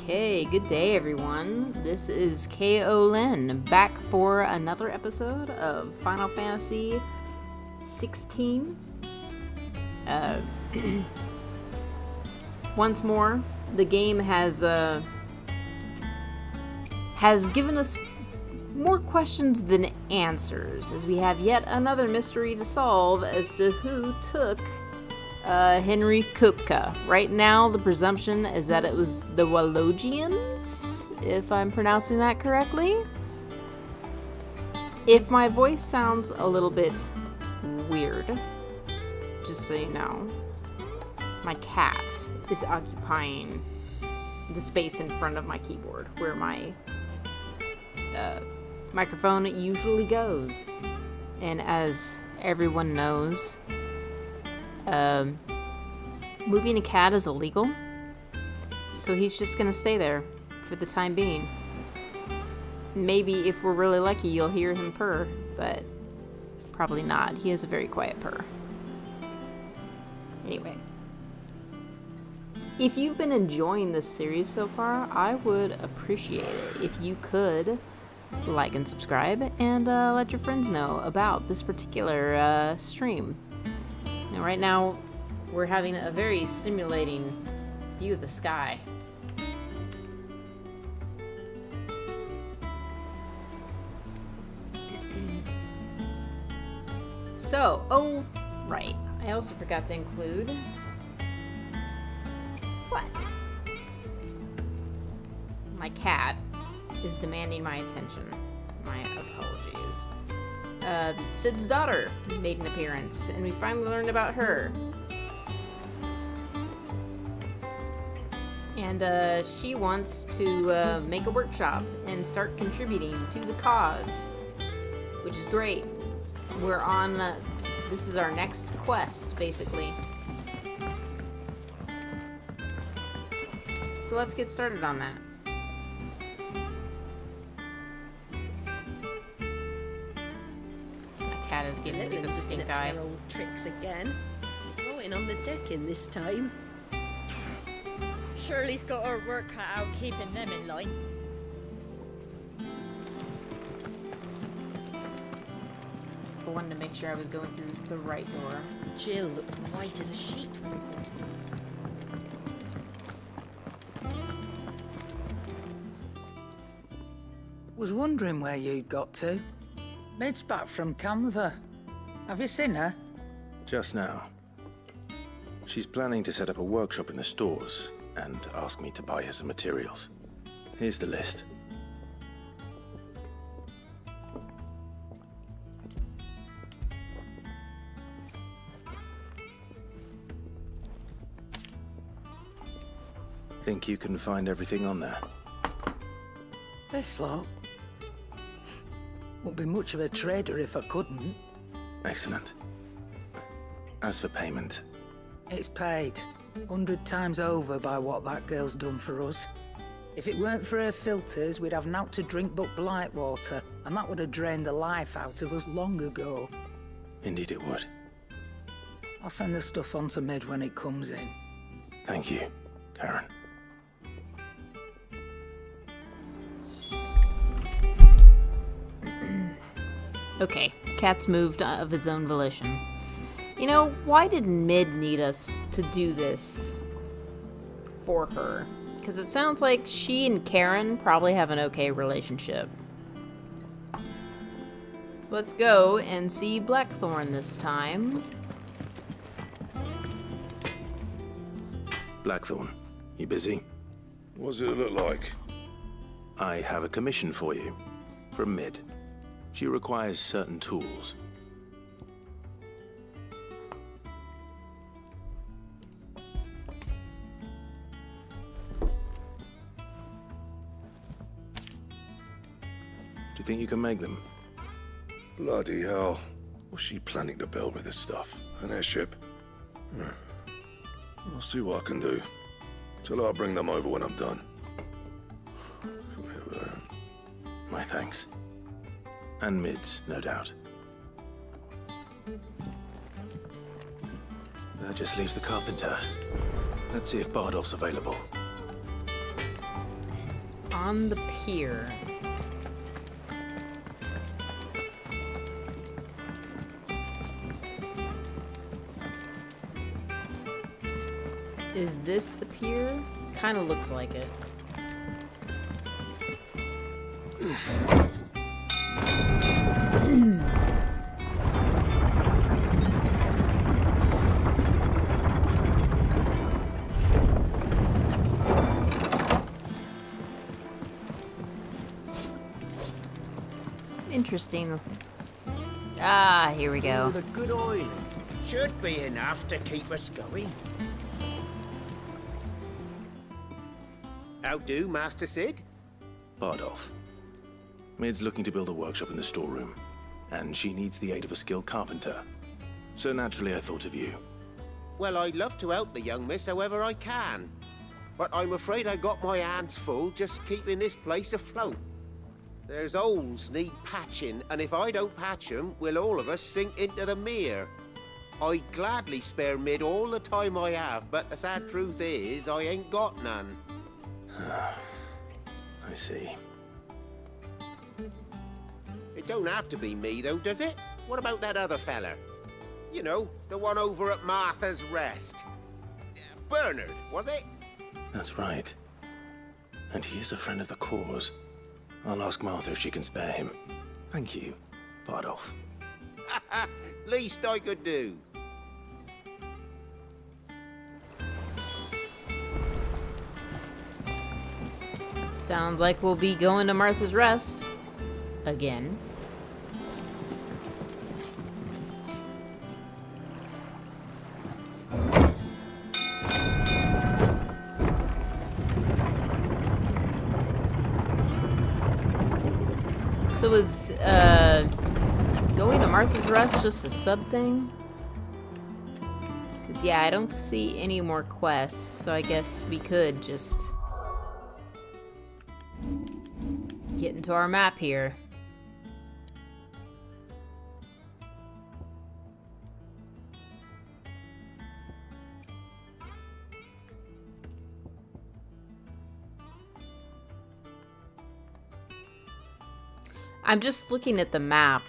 Okay, good day everyone. This is K.O. Lynn, back for another episode of Final Fantasy XVI. Once more, the game has given us more questions than answers, as we have yet another mystery to solve as to who took Hugo Kupka. Right now, the presumption is that it was the Wallonians, if I'm pronouncing that correctly. If my voice sounds a little bit weird, just so you know, my cat is occupying the space in front of my keyboard where my microphone usually goes. And as everyone knows, moving a cat is illegal, so he's just gonna stay there for the time being. Maybe if we're really lucky, you'll hear him purr, but probably not. He has a very quiet purr. Anyway, if you've been enjoying this series so far, I would appreciate it if you could like and subscribe and let your friends know about this particular stream. Now, right now, we're having a very stimulating view of the sky. So, oh, right. I also forgot to include... What? My cat is demanding my attention. My apologies. Sid's daughter made an appearance, and we finally learned about her. And she wants to make a workshop and start contributing to the cause, which is great. We're on, this is our next quest, basically. So let's get started on that. Cat is giving me the stink eye. Old tricks again. Going on the decking this time. Shirley's got her work cut out keeping them in line. I wanted to make sure I was going through the right door. Jill looked white as a sheet when we put her. Was wondering where you'd got to. Mid's back from Canva. Have you seen her? Just now. She's planning to set up a workshop in the stores and ask me to buy her some materials. Here's the list. Think you can find everything on there? This lot. Wouldn't be much of a trader if I couldn't. Excellent. As for payment... It's paid. 100 times over by what that girl's done for us. If it weren't for her filters, we'd have naught to drink but blight water, and that would have drained the life out of us long ago. Indeed it would. I'll send the stuff on to Mid when it comes in. Thank you, Karen. Okay, Cat's moved of his own volition. You know, why did Mid need us to do this for her? Because it sounds like she and Karen probably have an okay relationship. So let's go and see Blackthorn this time. Blackthorn, you busy? What's it look like? I have a commission for you. From Mid. She requires certain tools. Do you think you can make them? Bloody hell. What's she planning to build with this stuff? An airship? I'll see what I can do. Tell her I'll bring them over when I'm done. My thanks. And Mid's, no doubt. That just leaves the carpenter. Let's see if Bardolph's available. On the pier. Is this the pier? Kind of looks like it. Interesting. Ah, here we go. The good oil should be enough to keep us going. How do, Master Sid? Bardolph. Mid's looking to build a workshop in the storeroom, and she needs the aid of a skilled carpenter. So naturally I thought of you. Well, I'd love to help the young miss however I can. But I'm afraid I got my hands full just keeping this place afloat. There's holes need patching, and if I don't patch them, we'll all of us sink into the mere. I'd gladly spare Mid all the time I have, but the sad truth is, I ain't got none. I see. It don't have to be me, though, does it? What about that other fella? You know, the one over at Martha's Rest. Bernard, was it? That's right. And he is a friend of the cause. I'll ask Martha if she can spare him. Thank you, Bardolph. Least I could do. Sounds like we'll be going to Martha's Rest. Again. So is going to Martha's Rest just a sub thing? Because yeah, I don't see any more quests, so I guess we could just get into our map here. I'm just looking at the map,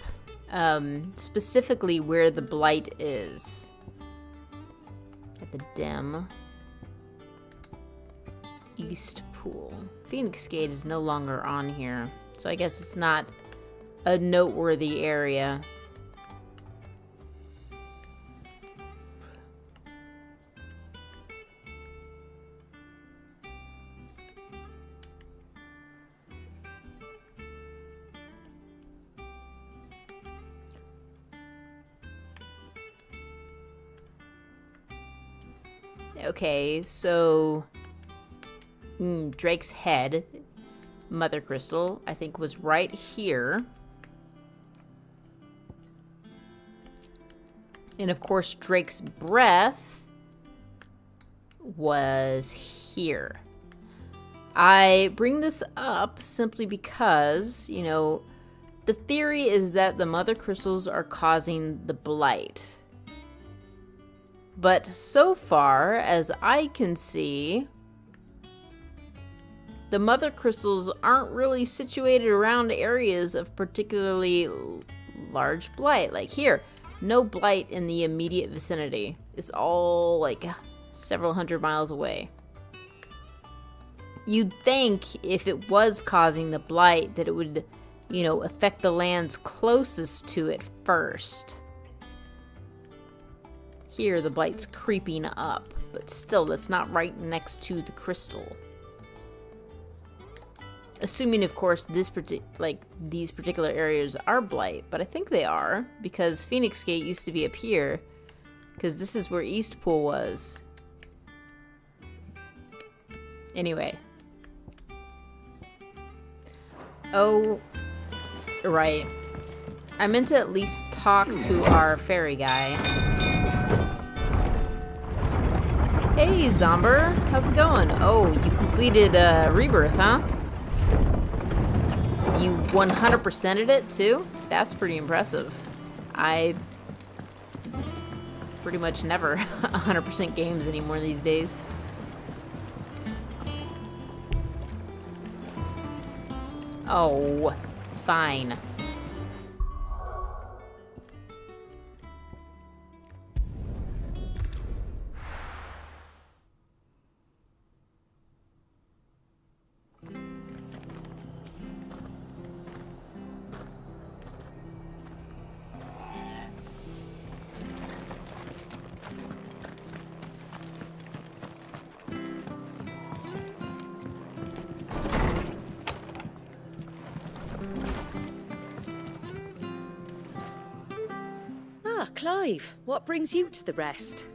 specifically where the blight is. At the Dim. East Pool. Phoenix Gate is no longer on here, so I guess it's not a noteworthy area. Okay, so Drake's head, Mother Crystal, I think was right here. And of course, Drake's breath was here. I bring this up simply because, you know, the theory is that the Mother Crystals are causing the blight. But so far as I can see, the Mother Crystals aren't really situated around areas of particularly large blight. Like here, no blight in the immediate vicinity. It's all like several hundred miles away. You'd think if it was causing the blight that it would, you know, affect the lands closest to it first. Here, the blight's creeping up, but still, that's not right next to the crystal. Assuming, of course, these particular areas are blight, but I think they are, because Phoenix Gate used to be up here, because this is where East Pool was. Anyway. Oh, right. I meant to at least talk to our fairy guy. Hey, Zomber. How's it going? Oh, you completed Rebirth, huh? You 100%ed it, too? That's pretty impressive. I pretty much never 100% games anymore these days. Oh, fine. Ah, Clive, what brings you to the rest?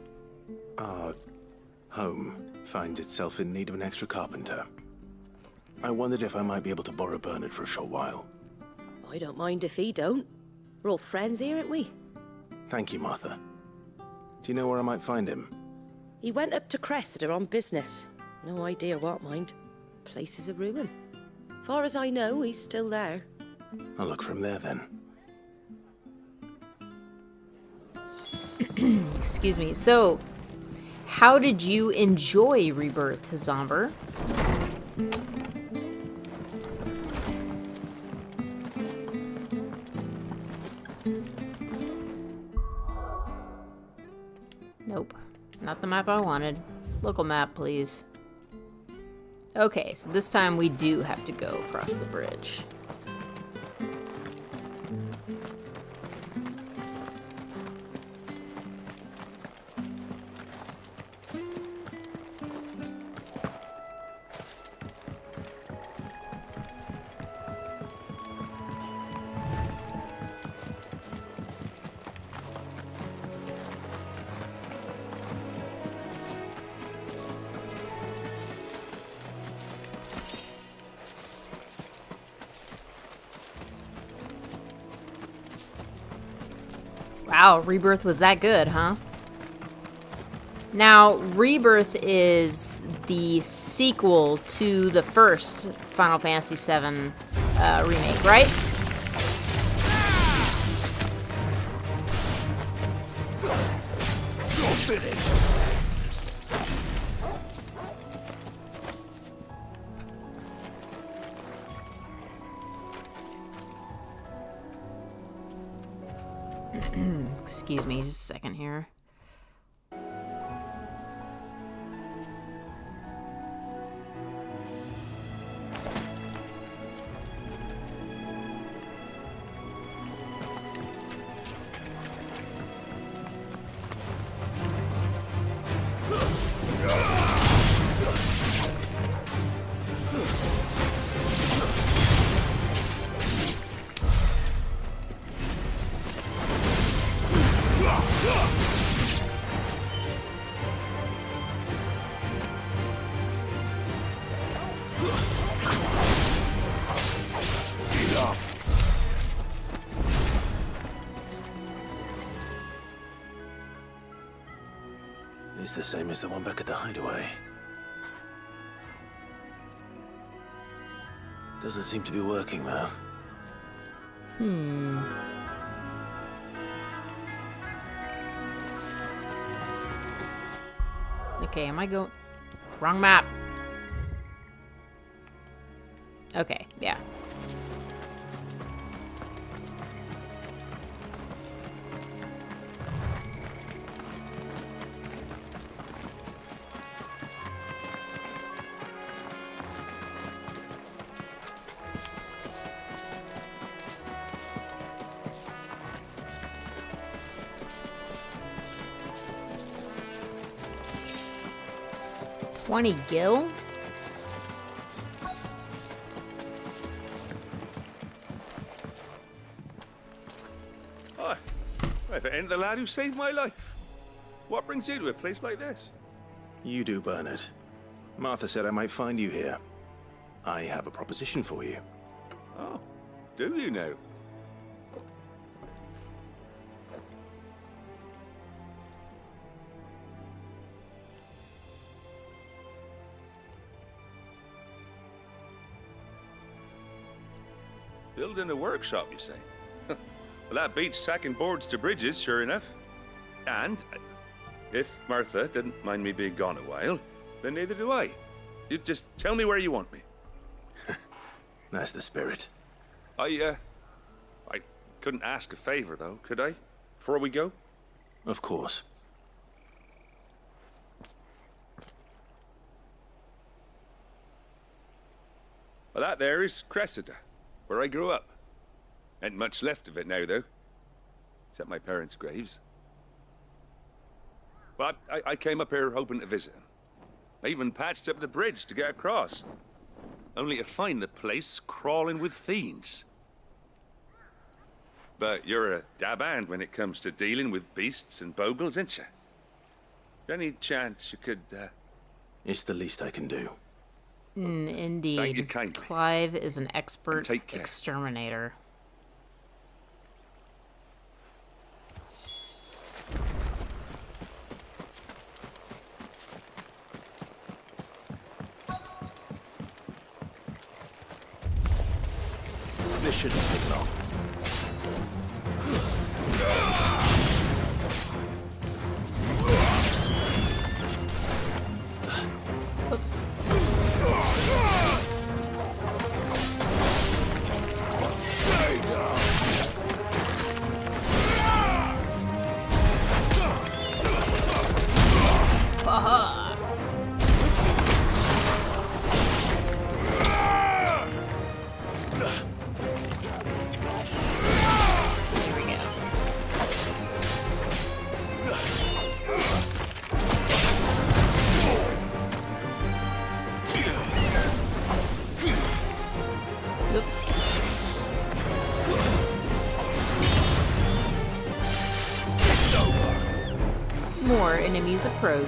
Our home finds itself in need of an extra carpenter. I wondered if I might be able to borrow Bernard for a short while. I don't mind if he don't. We're all friends here, aren't we? Thank you, Martha. Do you know where I might find him? He went up to Cressida on business. No idea what, mind. Place is a ruin. Far as I know, he's still there. I'll look for him there then. Excuse me. So, how did you enjoy Rebirth, Zomber? Nope. Not the map I wanted. Local map, please. Okay, so this time we do have to go across the bridge. Wow, Rebirth was that good, huh? Now, Rebirth is the sequel to the first Final Fantasy VII remake, right? You're finished. Excuse me, just a second here. It's the same as the one back at the Hideaway. Doesn't seem to be working, though. Okay, am I going... Wrong map. Okay, yeah. Gil? Hi. If it ain't the lad who saved my life. What brings you to a place like this? You do, Bernard. Martha said I might find you here. I have a proposition for you. Oh, do you now? Building a workshop, you say? Well, that beats tacking boards to bridges, sure enough. And if Martha didn't mind me being gone a while, then neither do I. You just tell me where you want me. That's the spirit. I couldn't ask a favor, though, could I? Before we go? Of course. Well, that there is Cressida, where I grew up. Ain't much left of it now, though. Except my parents' graves. But I came up here hoping to visit them. I even patched up the bridge to get across. Only to find the place crawling with fiends. But you're a dab hand when it comes to dealing with beasts and bogles, ain't you? Any chance you could, It's the least I can do. Indeed. Thank you kindly. Clive is an expert take care. exterminator. This shouldn't take long. Oops. Aha! Here we go. Oops. More enemies approach.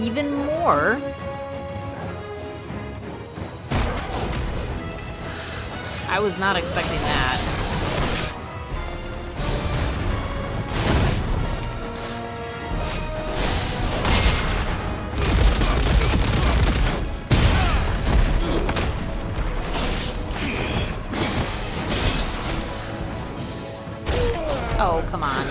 Even more. I was not expecting that. Oh, come on.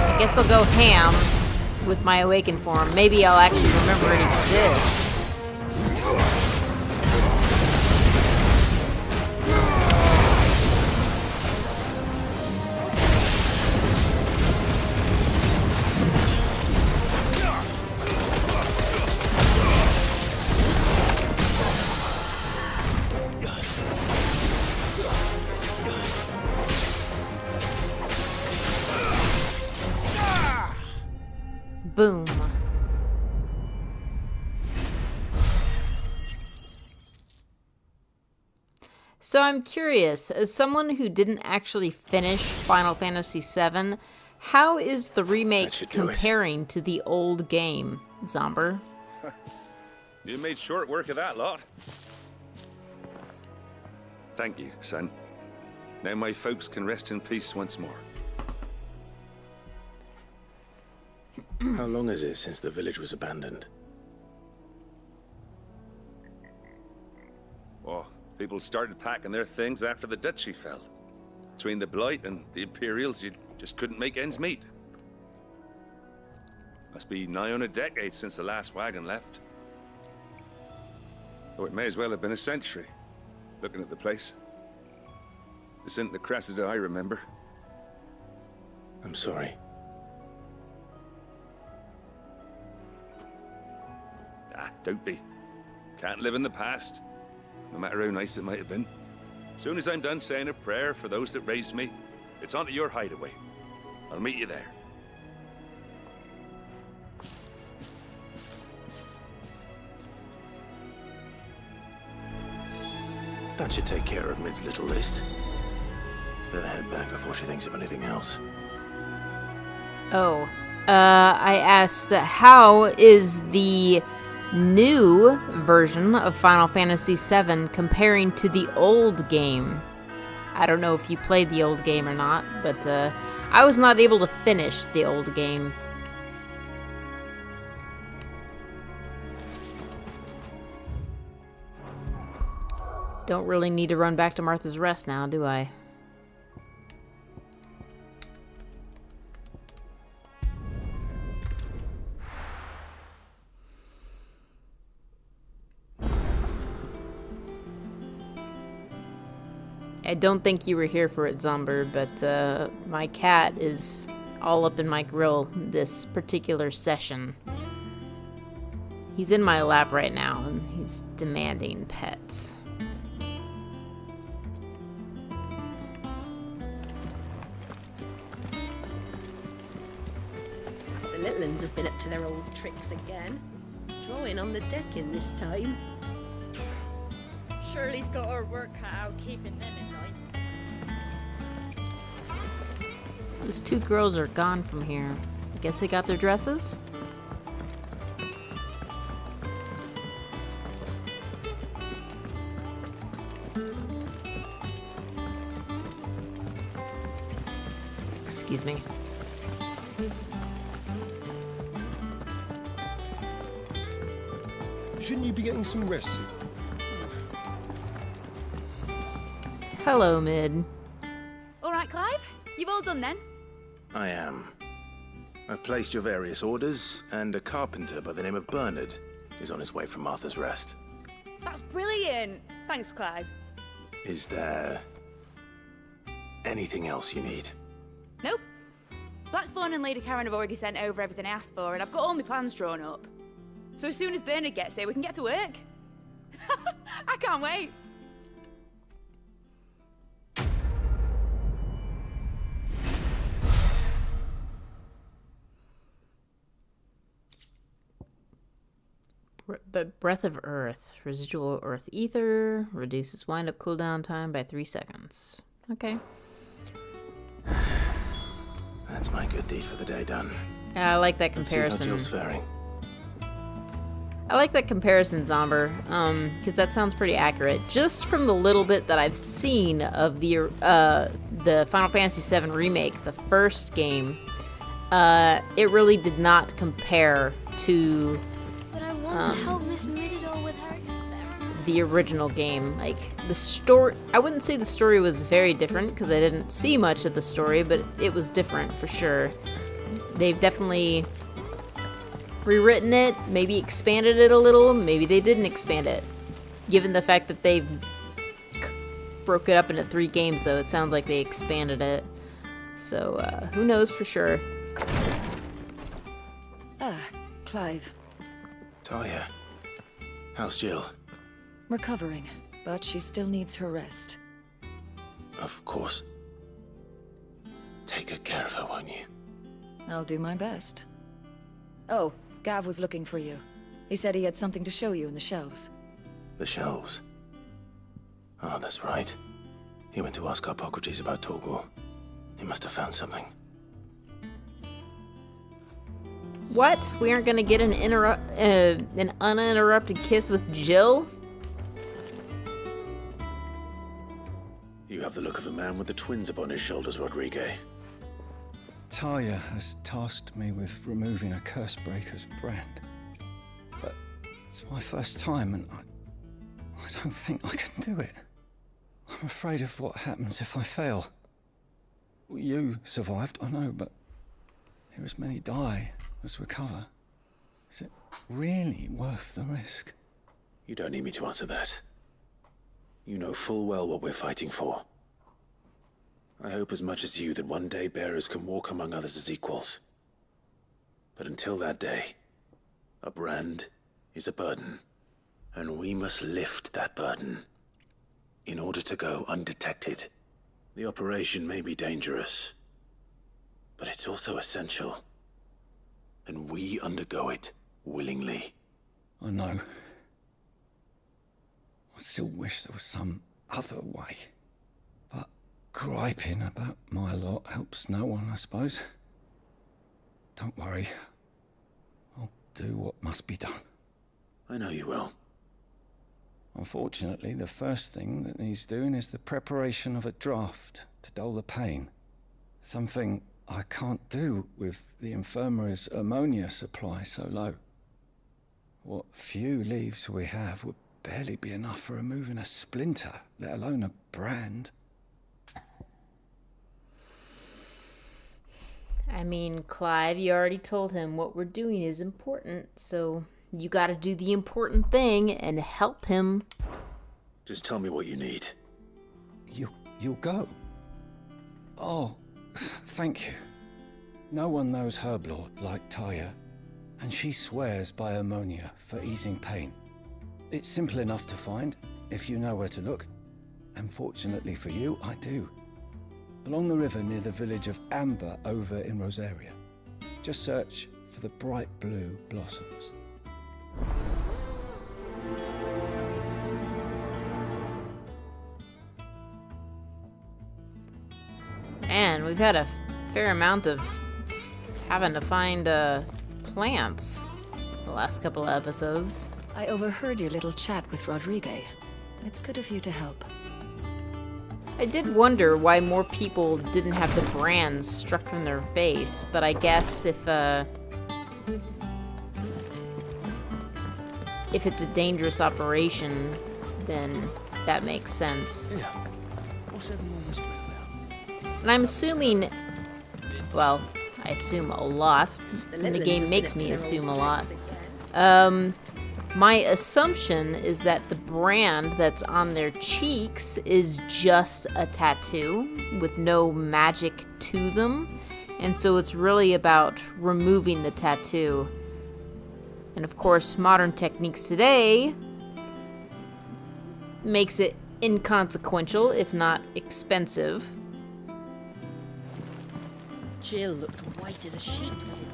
I guess I'll go ham with my awakened form. Maybe I'll actually remember it exists. Boom. So I'm curious, as someone who didn't actually finish Final Fantasy VII, how is the remake comparing to the old game, Zomber? You made short work of that lot. Thank you, son. Now my folks can rest in peace once more. How long is it since the village was abandoned? Oh, people started packing their things after the duchy fell. Between the Blight and the Imperials, you just couldn't make ends meet. Must be nigh on a decade since the last wagon left. Oh, it may as well have been a century, looking at the place. This isn't the Cressida I remember. I'm sorry. Ah, don't be. Can't live in the past, no matter how nice it might have been. Soon as I'm done saying a prayer for those that raised me, it's on to your hideaway. I'll meet you there. That should take care of Mid's little list. Better head back before she thinks of anything else. Oh, I asked, how is the new version of Final Fantasy VII comparing to the old game? I don't know if you played the old game or not, but I was not able to finish the old game. Don't really need to run back to Martha's Rest now, do I? I don't think you were here for it, Zomber, but my cat is all up in my grill this particular session. He's in my lap right now, and he's demanding pets. The little ones have been up to their old tricks again. Drawing on the decking this time. Shirley's got her work cut out keeping them in line. Those two girls are gone from here. I guess they got their dresses? Excuse me. Shouldn't you be getting some rest? Hello, Mid. All right, Clive? You've all done then? I am. I've placed your various orders, and a carpenter by the name of Bernard is on his way from Martha's Rest. That's brilliant. Thanks, Clive. Is there anything else you need? Nope. Blackthorn and Lady Karen have already sent over everything I asked for, and I've got all my plans drawn up. So as soon as Bernard gets here, we can get to work. I can't wait. The Breath of Earth. Residual Earth Ether. Reduces wind-up cooldown time by 3 seconds. Okay. That's my good deed for the day done. I like that Let's see how comparison. Jill's faring. I like that comparison, Zomber, because that sounds pretty accurate. Just from the little bit that I've seen of the Final Fantasy VII Remake, the first game, it really did not compare to But I want to help Miss Mididol with her experiment. the original game. Like, the story, I wouldn't say the story was very different, because I didn't see much of the story, but it was different for sure. They've definitely rewritten it, maybe expanded it a little, maybe they didn't expand it. Given the fact that they've broke it up into 3 games, though, it sounds like they expanded it. So, who knows for sure. Ah, Clive. Tarja, how's Jill? Recovering, but she still needs her rest. Of course. Take good care of her, won't you? I'll do my best. Oh, Gav was looking for you. He said he had something to show you in the shelves. The shelves. Oh, that's right. He went to ask Hippocrates about Torgal. He must have found something. What? We aren't gonna get an uninterrupted kiss with Jill? You have the look of a man with the twins upon his shoulders, Rodrigue. Tarja has tasked me with removing a Cursebreaker's brand. But it's my first time, and I don't think I can do it. I'm afraid of what happens if I fail. You survived, I know, but here as many die as recover. Is it really worth the risk? You don't need me to answer that. You know full well what we're fighting for. I hope as much as you that one day bearers can walk among others as equals. But until that day, a brand is a burden, and we must lift that burden in order to go undetected. The operation may be dangerous, but it's also essential, and we undergo it willingly. I know. I still wish there was some other way. But griping about my lot helps no one, I suppose. Don't worry. I'll do what must be done. I know you will. Unfortunately, the first thing that needs doing is the preparation of a draft to dull the pain. Something I can't do with the infirmary's ammonia supply so low. What few leaves we have would barely be enough for removing a splinter, let alone a brand. I mean, Clive, you already told him what we're doing is important, so you gotta do the important thing and help him. Just tell me what you need. You'll go? Oh, thank you. No one knows herb lore like Tarja, and she swears by ammonia for easing pain. It's simple enough to find, if you know where to look. And fortunately for you, I do. Along the river near the village of Amber over in Rosaria. Just search for the bright blue blossoms. Man, we've had a fair amount of having to find plants the last couple of episodes. I overheard your little chat with Rodrigue. It's good of you to help. I did wonder why more people didn't have the brands struck from their face, but I guess if it's a dangerous operation, then that makes sense. And I'm assuming, well, I assume a lot, and the game makes me assume a lot. My assumption is that the brand that's on their cheeks is just a tattoo with no magic to them. And so it's really about removing the tattoo. And of course, modern techniques today makes it inconsequential, if not expensive. Jill looked white as a sheet when it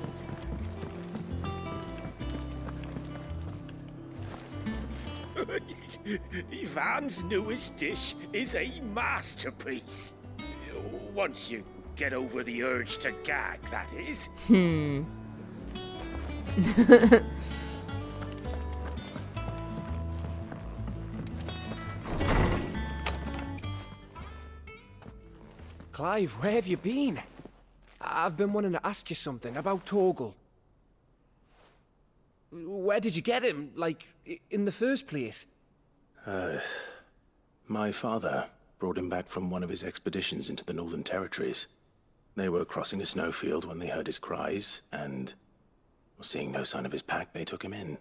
Ivan's newest dish is a masterpiece. Once you get over the urge to gag, that is. Clive, where have you been? I've been wanting to ask you something about Torgal. Where did you get him, like, in the first place? My father brought him back from one of his expeditions into the Northern Territories. They were crossing a snowfield when they heard his cries, and seeing no sign of his pack, they took him in.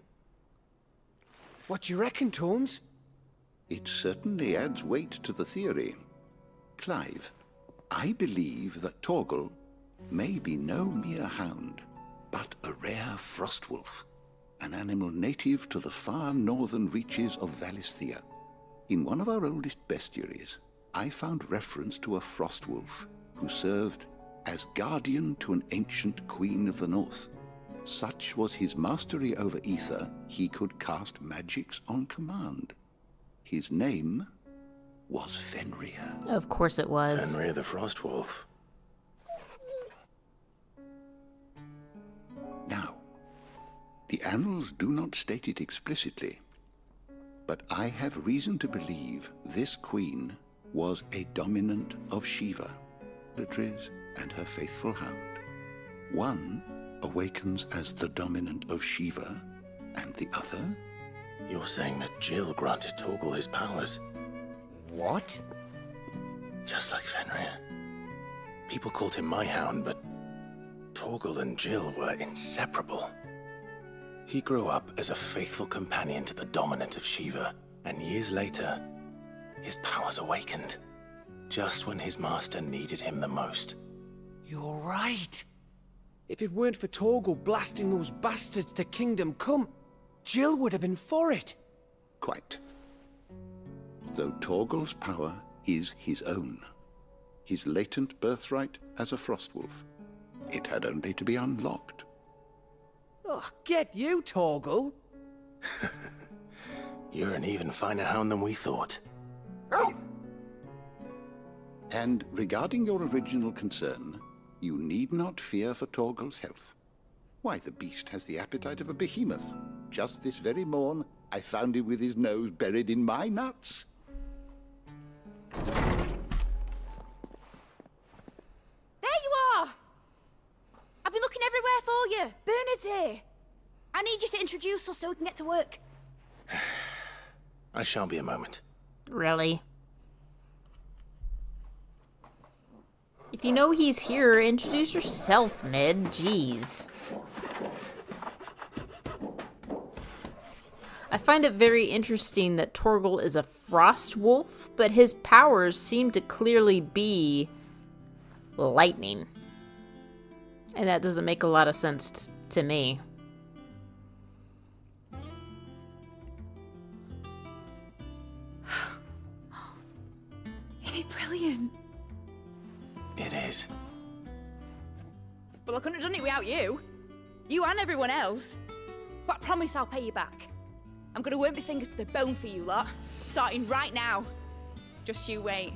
What do you reckon, Tomes? It certainly adds weight to the theory. Clive, I believe that Torgal may be no mere hound, but a rare frostwolf, an animal native to the far northern reaches of Valisthea. In one of our oldest bestiaries, I found reference to a frostwolf who served as guardian to an ancient queen of the north. Such was his mastery over ether, he could cast magics on command. His name was Fenrir. Of course it was. Fenrir the Frostwolf. Now, the annals do not state it explicitly, but I have reason to believe this queen was a dominant of Shiva, Beatrice, and her faithful hound. One awakens as the dominant of Shiva, and the other? You're saying that Jill granted Torgal his powers? What? Just like Fenrir. People called him my hound, but Torgal and Jill were inseparable. He grew up as a faithful companion to the dominant of Shiva, and years later, his powers awakened, just when his master needed him the most. You're right. If it weren't for Torgal blasting those bastards to Kingdom Come, Jill would have been for it. Quite. Though Torgal's power is his own, his latent birthright as a Frostwolf. It had only to be unlocked. Oh, get you, Torgal! You're an even finer hound than we thought. And regarding your original concern, you need not fear for Torgal's health. Why, the beast has the appetite of a behemoth. Just this very morn, I found him with his nose buried in my nuts. There you are! I've been looking everywhere for you. Bernard's here. I need you to introduce us so we can get to work. I shan't be a moment. Really? If you know he's here, introduce yourself, Mid. Jeez. I find it very interesting that Torgal is a frost wolf, but his powers seem to clearly be lightning. And that doesn't make a lot of sense to me. Isn't it brilliant? It is. Well, I couldn't have done it without you. You and everyone else. But I promise I'll pay you back. I'm gonna work my fingers to the bone for you lot, starting right now. Just you wait.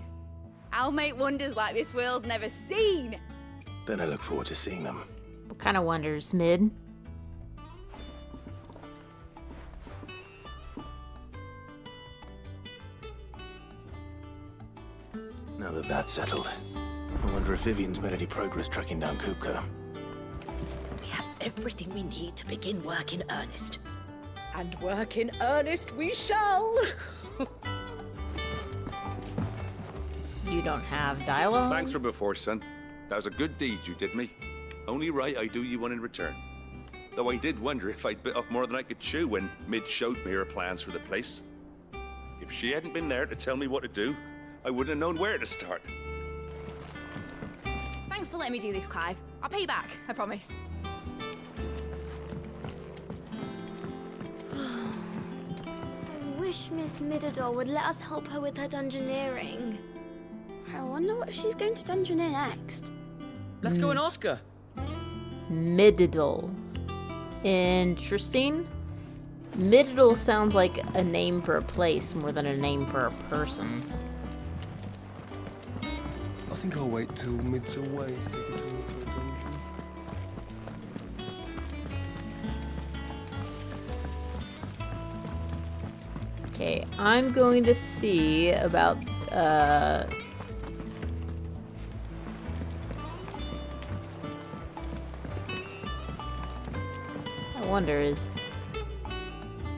I'll make wonders like this world's never seen. Then I look forward to seeing them. What kind of wonders, Mid? Now that that's settled, I wonder if Vivian's made any progress tracking down Kupka. We have everything we need to begin work in earnest. And work in earnest we shall! You don't have dialogue? Thanks for before, son. That was a good deed you did me. Only right I do you one in return. Though I did wonder if I'd bit off more than I could chew when Mid showed me her plans for the place. If she hadn't been there to tell me what to do, I wouldn't have known where to start. Thanks for letting me do this, Clive. I'll pay you back, I promise. I wish Miss Mididor would let us help her with her dungeoneering. I wonder what she's going to dungeoneer next. Let's go and ask her. Mididol. Interesting. Mididol sounds like a name for a place more than a name for a person. I think I'll wait till Mid's away to take a tour for a dungeon. Okay, I'm going to see about, I wonder is...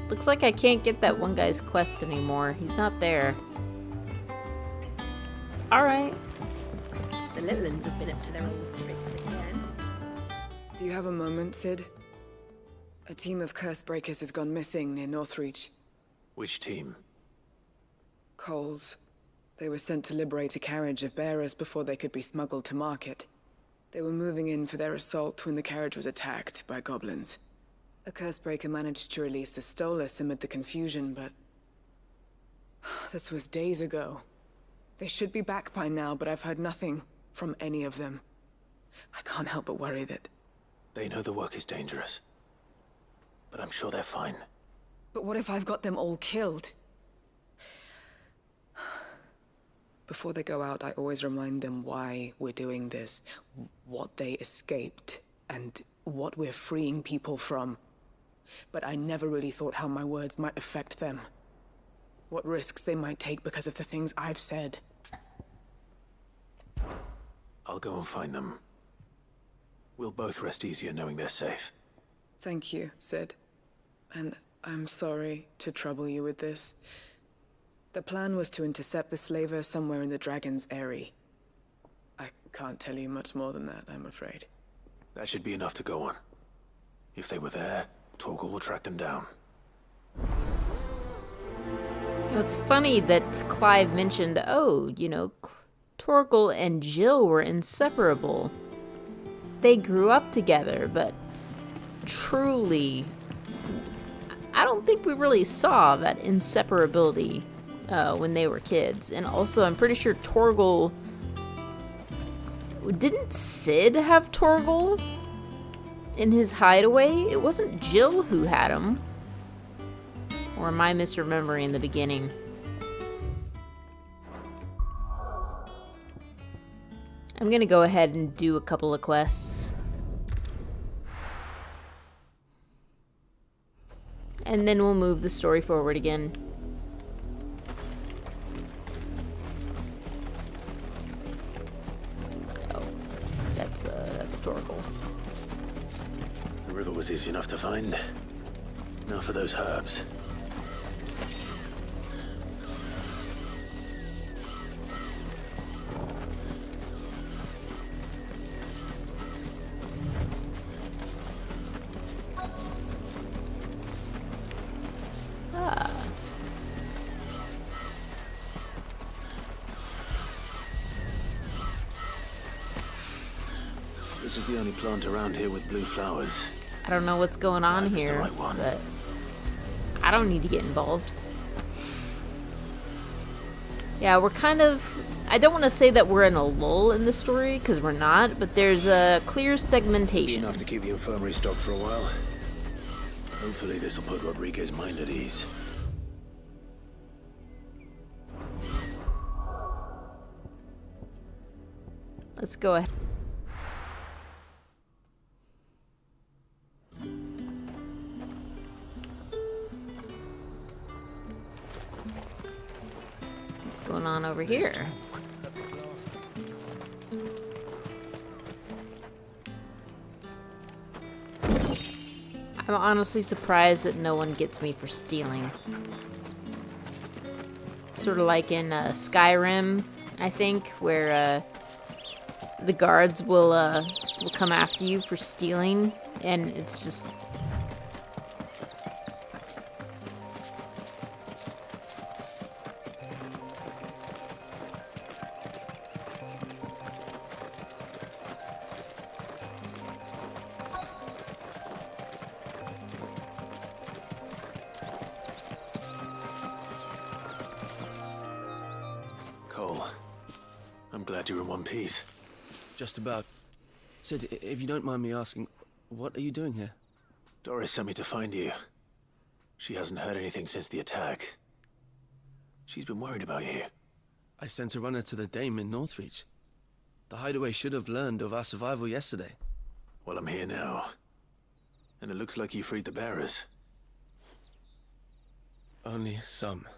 Looks like I can't get that one guy's quest anymore. He's not there. Alright. The little uns have been up to their old tricks again. Do you have a moment, Sid? A team of curse breakers has gone missing near Northreach. Which team? Couerl's. They were sent to liberate a carriage of bearers before they could be smuggled to market. They were moving in for their assault when the carriage was attacked by goblins. A cursebreaker managed to release a Stolas amid the confusion, but... this was days ago. They should be back by now, but I've heard nothing from any of them. I can't help but worry that... They know the work is dangerous. But I'm sure they're fine. But what if I've got them all killed? Before they go out, I always remind them why we're doing this, what they escaped, and what we're freeing people from. But I never really thought how my words might affect them. What risks they might take because of the things I've said. I'll go and find them. We'll both rest easier knowing they're safe. Thank you, Sid. And I'm sorry to trouble you with this. The plan was to intercept the slaver somewhere in the Dragon's Eyrie. I can't tell you much more than that, I'm afraid. That should be enough to go on. If they were there, Torgal will track them down. It's funny that Clive mentioned, oh, you know, Torgal and Jill were inseparable. They grew up together, but truly, I don't think we really saw that inseparability when they were kids. And also, I'm pretty sure Torgal... Didn't Sid have Torgal in his hideaway? It wasn't Jill who had him. Or am I misremembering the beginning? I'm gonna go ahead and do a couple of quests. And then we'll move the story forward again. Oh, that's Torgal. The river was easy enough to find. Now for those herbs. This is the only plant around here with blue flowers. I don't know what's going on That's here, the right one. but I don't need to get involved. Yeah, we're kind of... I don't want to say that we're in a lull in the story, because we're not, but there's a clear segmentation. Enough to keep the infirmary stocked for a while. Hopefully this will put Rodriguez's mind at ease. Let's go ahead. What's going on over here? I'm honestly surprised that no one gets me for stealing. Sort of like in Skyrim, I think, where the guards will come after you for stealing, and it's just... Cole, I'm glad you're in one piece. Just about. Sid, if you don't mind me asking, what are you doing here? Doris sent me to find you. She hasn't heard anything since the attack. She's been worried about you. I sent a runner to the Dame in Northreach. The Hideaway should have learned of our survival yesterday. Well, I'm here now. And it looks like you freed the bearers. Only some.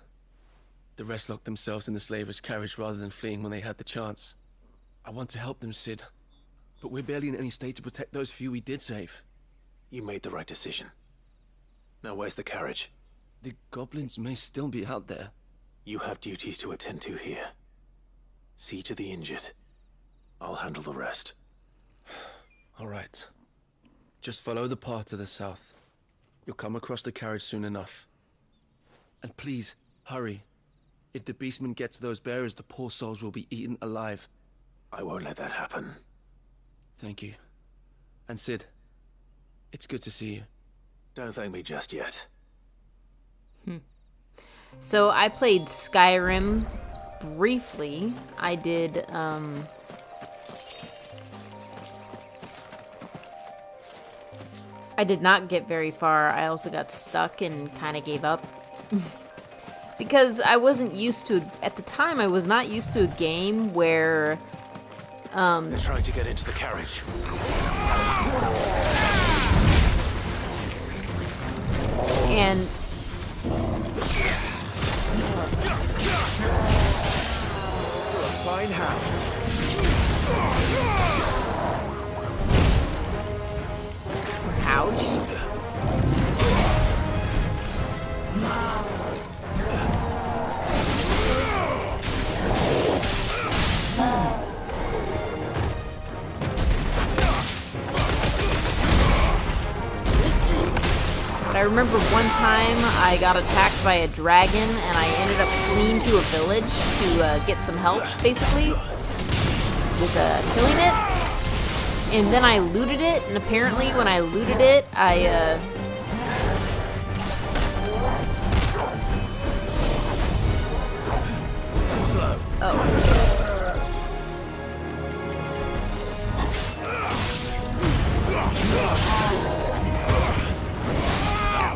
The rest locked themselves in the slaver's carriage rather than fleeing when they had the chance. I want to help them, Sid. But we're barely in any state to protect those few we did save. You made the right decision. Now where's the carriage? The goblins may still be out there. You have duties to attend to here. See to the injured. I'll handle the rest. All right. Just follow the path to the south. You'll come across the carriage soon enough. And please, hurry. If the beastmen get to those bearers, the poor souls will be eaten alive. I won't let that happen. Thank you. And Sid, it's good to see you. Don't thank me just yet. So I played Skyrim briefly. I did, I did not get very far. I also got stuck and kind of gave up. Because I wasn't used to, at the time, I was not used to a game where, They're trying to get into the carriage. And Fine hound. ouch. But I remember one time I got attacked by a dragon and I ended up fleeing to a village to get some help, basically, with killing it. And then I looted it, and apparently when I looted it, Too slow. Oh.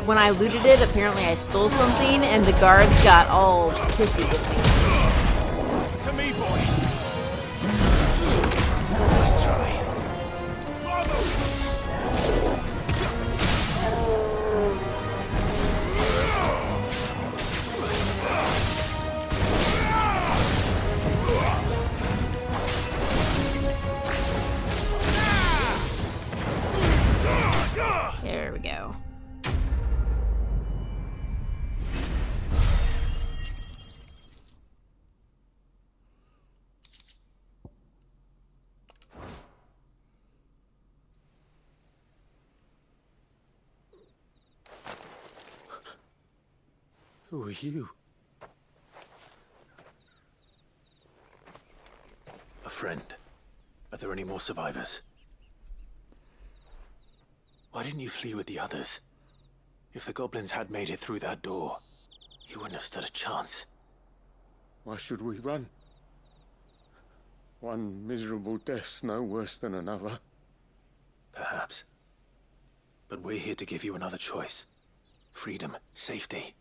When I looted it, apparently I stole something, and the guards got all pissy with me. To me, boy. try. There we go. Who are you? A friend. Are there any more survivors? Why didn't you flee with the others? If the goblins had made it through that door, you wouldn't have stood a chance. Why should we run? One miserable death's no worse than another. Perhaps. But we're here to give you another choice. Freedom, safety.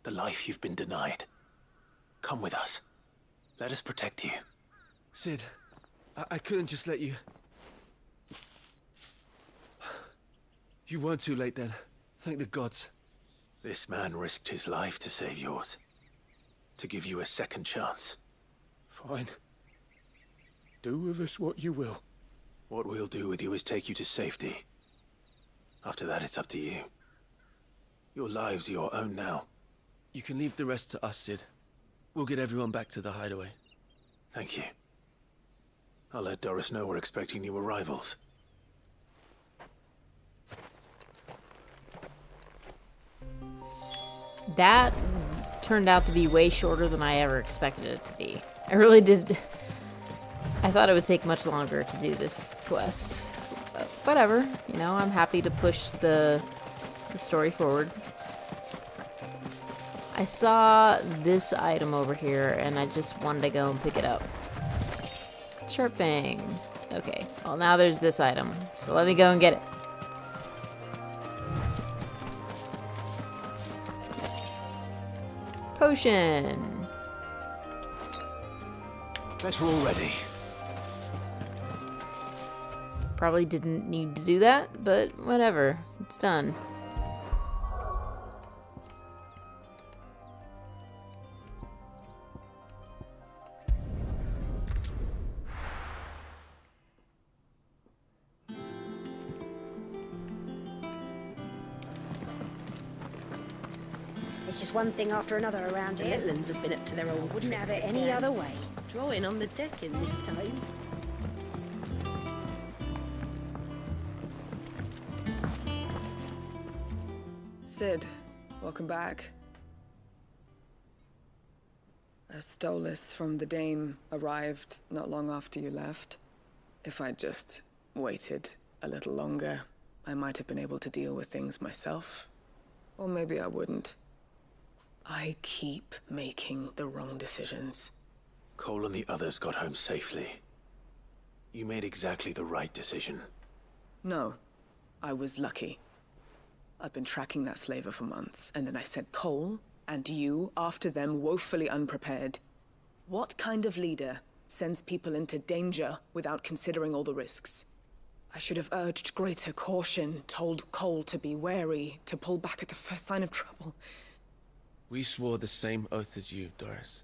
The life you've been denied. Come with us. Let us protect you. Sid, I couldn't just let you... You weren't too late then. Thank the gods. This man risked his life to save yours. To give you a second chance. Fine. Do with us what you will. What we'll do with you is take you to safety. After that, it's up to you. Your lives are your own now. You can leave the rest to us, Sid. We'll get everyone back to the hideaway. Thank you. I'll let Doris know we're expecting new arrivals. That turned out to be way shorter than I ever expected it to be. I really did. I thought it would take much longer to do this quest. But whatever, you know, I'm happy to push the story forward. I saw this item over here and I just wanted to go and pick it up. Chirping. Okay, well now there's this item, so let me go and get it. Potion. Bet you're all ready. Probably didn't need to do that, but whatever. It's done. It's just one thing after another around here. The Itlands have been up to their old Wouldn't trick have it again. any other way. Drawing on the deck in this time. Sid, welcome back. A Stolas from the Dame arrived not long after you left. If I'd just waited a little longer, I might have been able to deal with things myself. Or maybe I wouldn't. I keep making the wrong decisions. Cole and the others got home safely. You made exactly the right decision. No, I was lucky. I've been tracking that slaver for months, and then I sent Cole and you after them woefully unprepared. What kind of leader sends people into danger without considering all the risks? I should have urged greater caution, told Cole to be wary, to pull back at the first sign of trouble. We swore the same oath as you, Doris.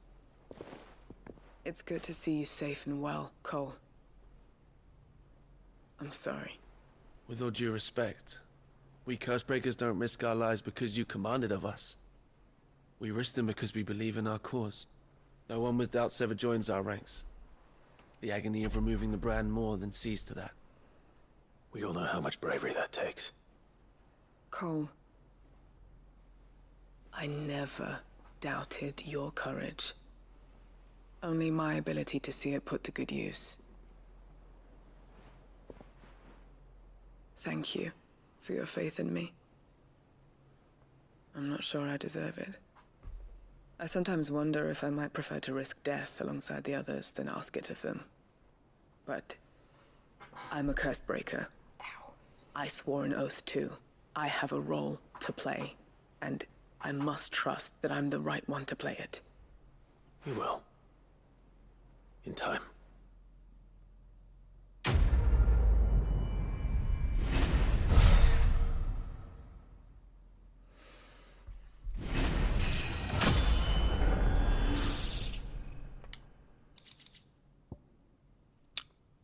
It's good to see you safe and well, Cole. I'm sorry. With all due respect, we Cursebreakers don't risk our lives because you commanded of us. We risk them because we believe in our cause. No one with doubts ever joins our ranks. The agony of removing the brand more than sees to that. We all know how much bravery that takes. Cole, I never doubted your courage. Only my ability to see it put to good use. Thank you for your faith in me. I'm not sure I deserve it. I sometimes wonder if I might prefer to risk death alongside the others than ask it of them. But I'm a Cursebreaker. I swore an oath too. I have a role to play, and I must trust that I'm the right one to play it. You will. In time.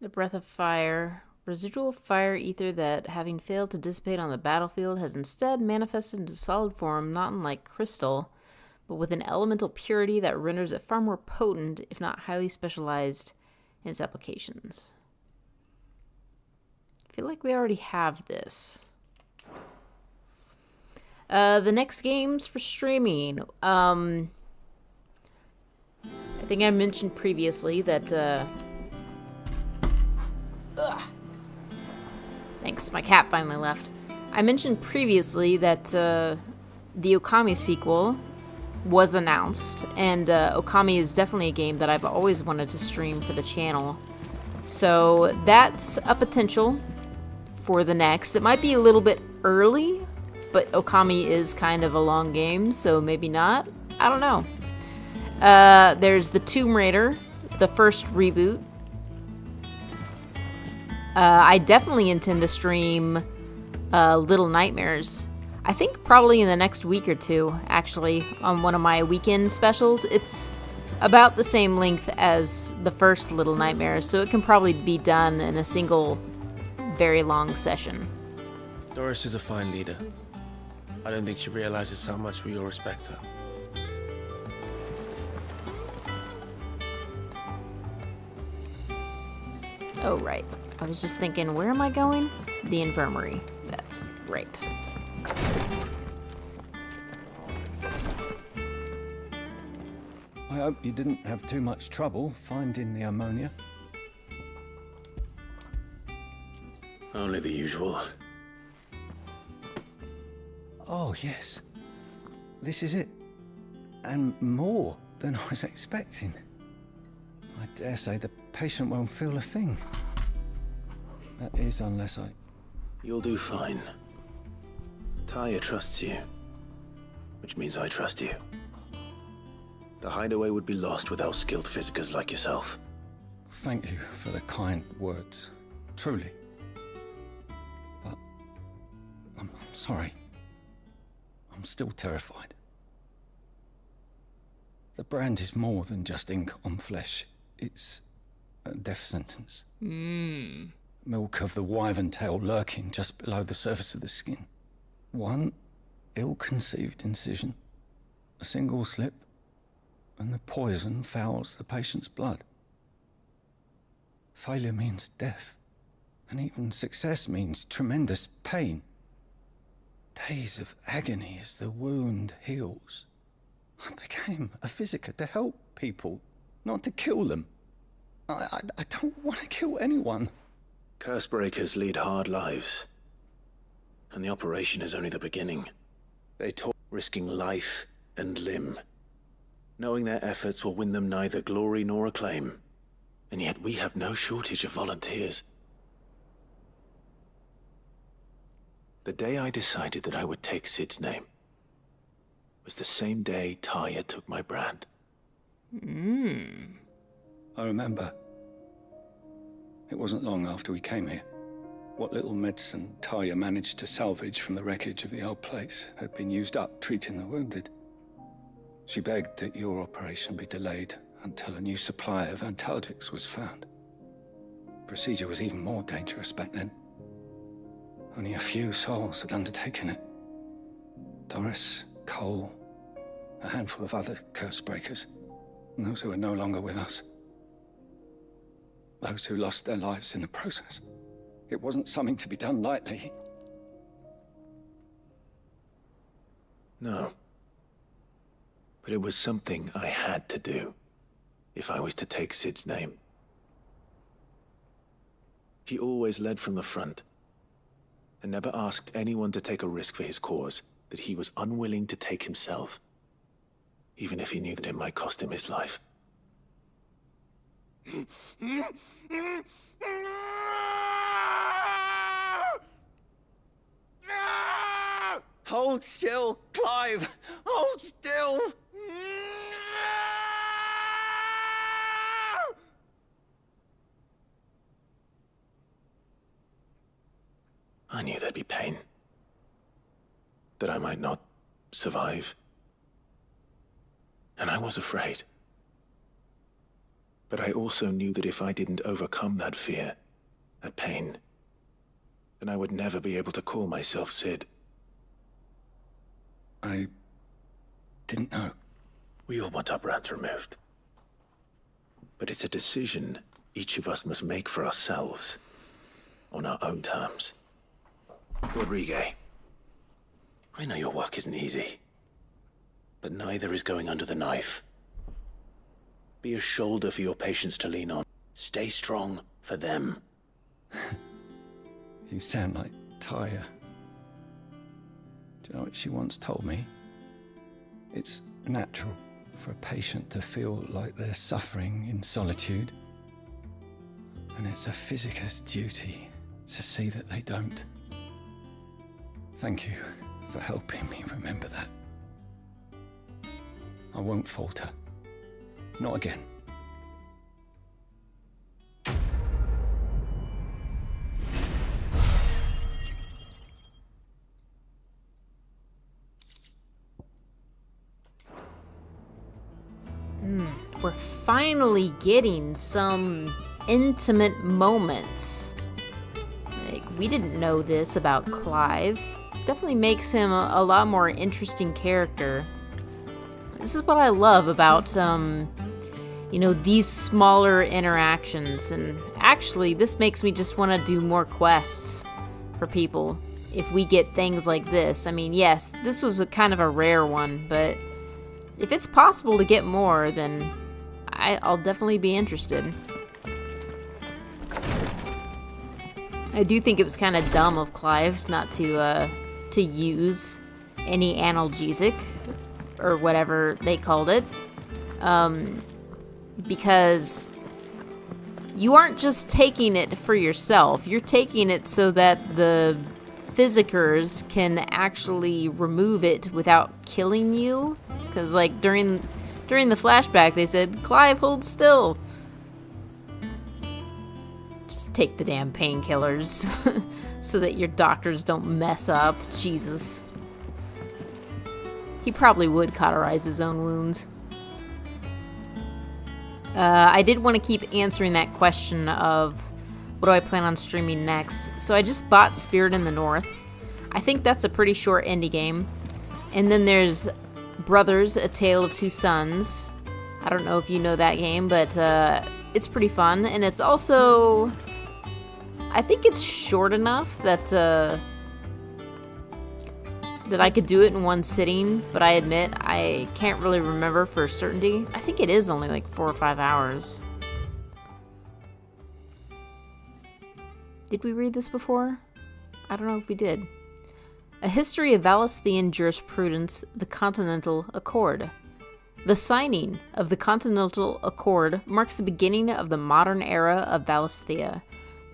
The breath of fire. Residual fire ether that, having failed to dissipate on the battlefield, has instead manifested into solid form, not unlike crystal, but with an elemental purity that renders it far more potent, if not highly specialized, in its applications. I feel like we already have this. The next games for streaming. I think I mentioned previously that... Thanks, my cat finally left. I mentioned previously that the Okami sequel was announced, and Okami is definitely a game that I've always wanted to stream for the channel. So that's a potential for the next. It might be a little bit early, but Okami is kind of a long game, so maybe not. I don't know. There's the Tomb Raider, the first reboot. I definitely intend to stream Little Nightmares. I think probably in the next week or two, actually, on one of my weekend specials. It's about the same length as the first Little Nightmares, so it can probably be done in a single, very long session. Doris is a fine leader. I don't think she realizes how much we all respect her. Oh, right. I was just thinking, where am I going? The infirmary. That's right. I hope you didn't have too much trouble finding the ammonia. Only the usual. Oh, yes. This is it. And more than I was expecting. I dare say the patient won't feel a thing. That is, unless I... You'll do fine. Tarja trusts you, which means I trust you. The Hideaway would be lost without skilled physicers like yourself. Thank you for the kind words. Truly. But... I'm sorry. I'm still terrified. The brand is more than just ink on flesh. It's a death sentence. Milk of the wyvern tail lurking just below the surface of the skin. One ill-conceived incision, a single slip, and the poison fouls the patient's blood. Failure means death, and even success means tremendous pain. Days of agony as the wound heals. I became a physiker to help people, not to kill them. I don't want to kill anyone. Cursebreakers lead hard lives. And the operation is only the beginning. They talk, risking life and limb, knowing their efforts will win them neither glory nor acclaim. And yet we have no shortage of volunteers. The day I decided that I would take Sid's name was the same day Tarja took my brand. I remember. It wasn't long after we came here. What little medicine Tarja managed to salvage from the wreckage of the old place had been used up treating the wounded. She begged that your operation be delayed until a new supply of antalgics was found. Procedure was even more dangerous back then. Only a few souls had undertaken it. Doris, Couerl, a handful of other cursebreakers, and those who are no longer with us. Those who lost their lives in the process. It wasn't something to be done lightly. No. But it was something I had to do, if I was to take Sid's name. He always led from the front, and never asked anyone to take a risk for his cause that he was unwilling to take himself, even if he knew that it might cost him his life. Hold still, Clive! Hold still! I knew there'd be pain. That I might not survive. And I was afraid. But I also knew that if I didn't overcome that fear, that pain, then I would never be able to call myself Sid. I didn't know. We all want our brands removed. But it's a decision each of us must make for ourselves, on our own terms. Rodrigue, I know your work isn't easy, but neither is going under the knife. Be a shoulder for your patients to lean on. Stay strong for them. You sound like Tarja. Do you know what she once told me? It's natural for a patient to feel like they're suffering in solitude. And it's a physicist's duty to see that they don't. Thank you for helping me remember that. I won't falter. Not again. We're finally getting some intimate moments. Like, we didn't know this about Clive. Definitely makes him a lot more interesting character. This is what I love about, you know, these smaller interactions. And actually, this makes me just want to do more quests for people if we get things like this. I mean, yes, this was kind of a rare one, but if it's possible to get more, then I'll definitely be interested. I do think it was kind of dumb of Clive not to use any analgesic, or whatever they called it, because you aren't just taking it for yourself, you're taking it so that the physicers can actually remove it without killing you, because like during the flashback they said, Clive, hold still. Just take the damn painkillers so that your doctors don't mess up. Jesus. He probably would cauterize his own wounds. I did want to keep answering that question of what do I plan on streaming next. So I just bought Spirit in the North. I think that's a pretty short indie game. And then there's Brothers, A Tale of Two Sons. I don't know if you know that game, but it's pretty fun. And it's also, I think it's short enough that I could do it in one sitting, but I admit I can't really remember for certainty. I think it is only like 4 or 5 hours. Did we read this before? I don't know if we did. A History of Valisthian Jurisprudence, the Continental Accord. The signing of the Continental Accord marks the beginning of the modern era of Valisthia.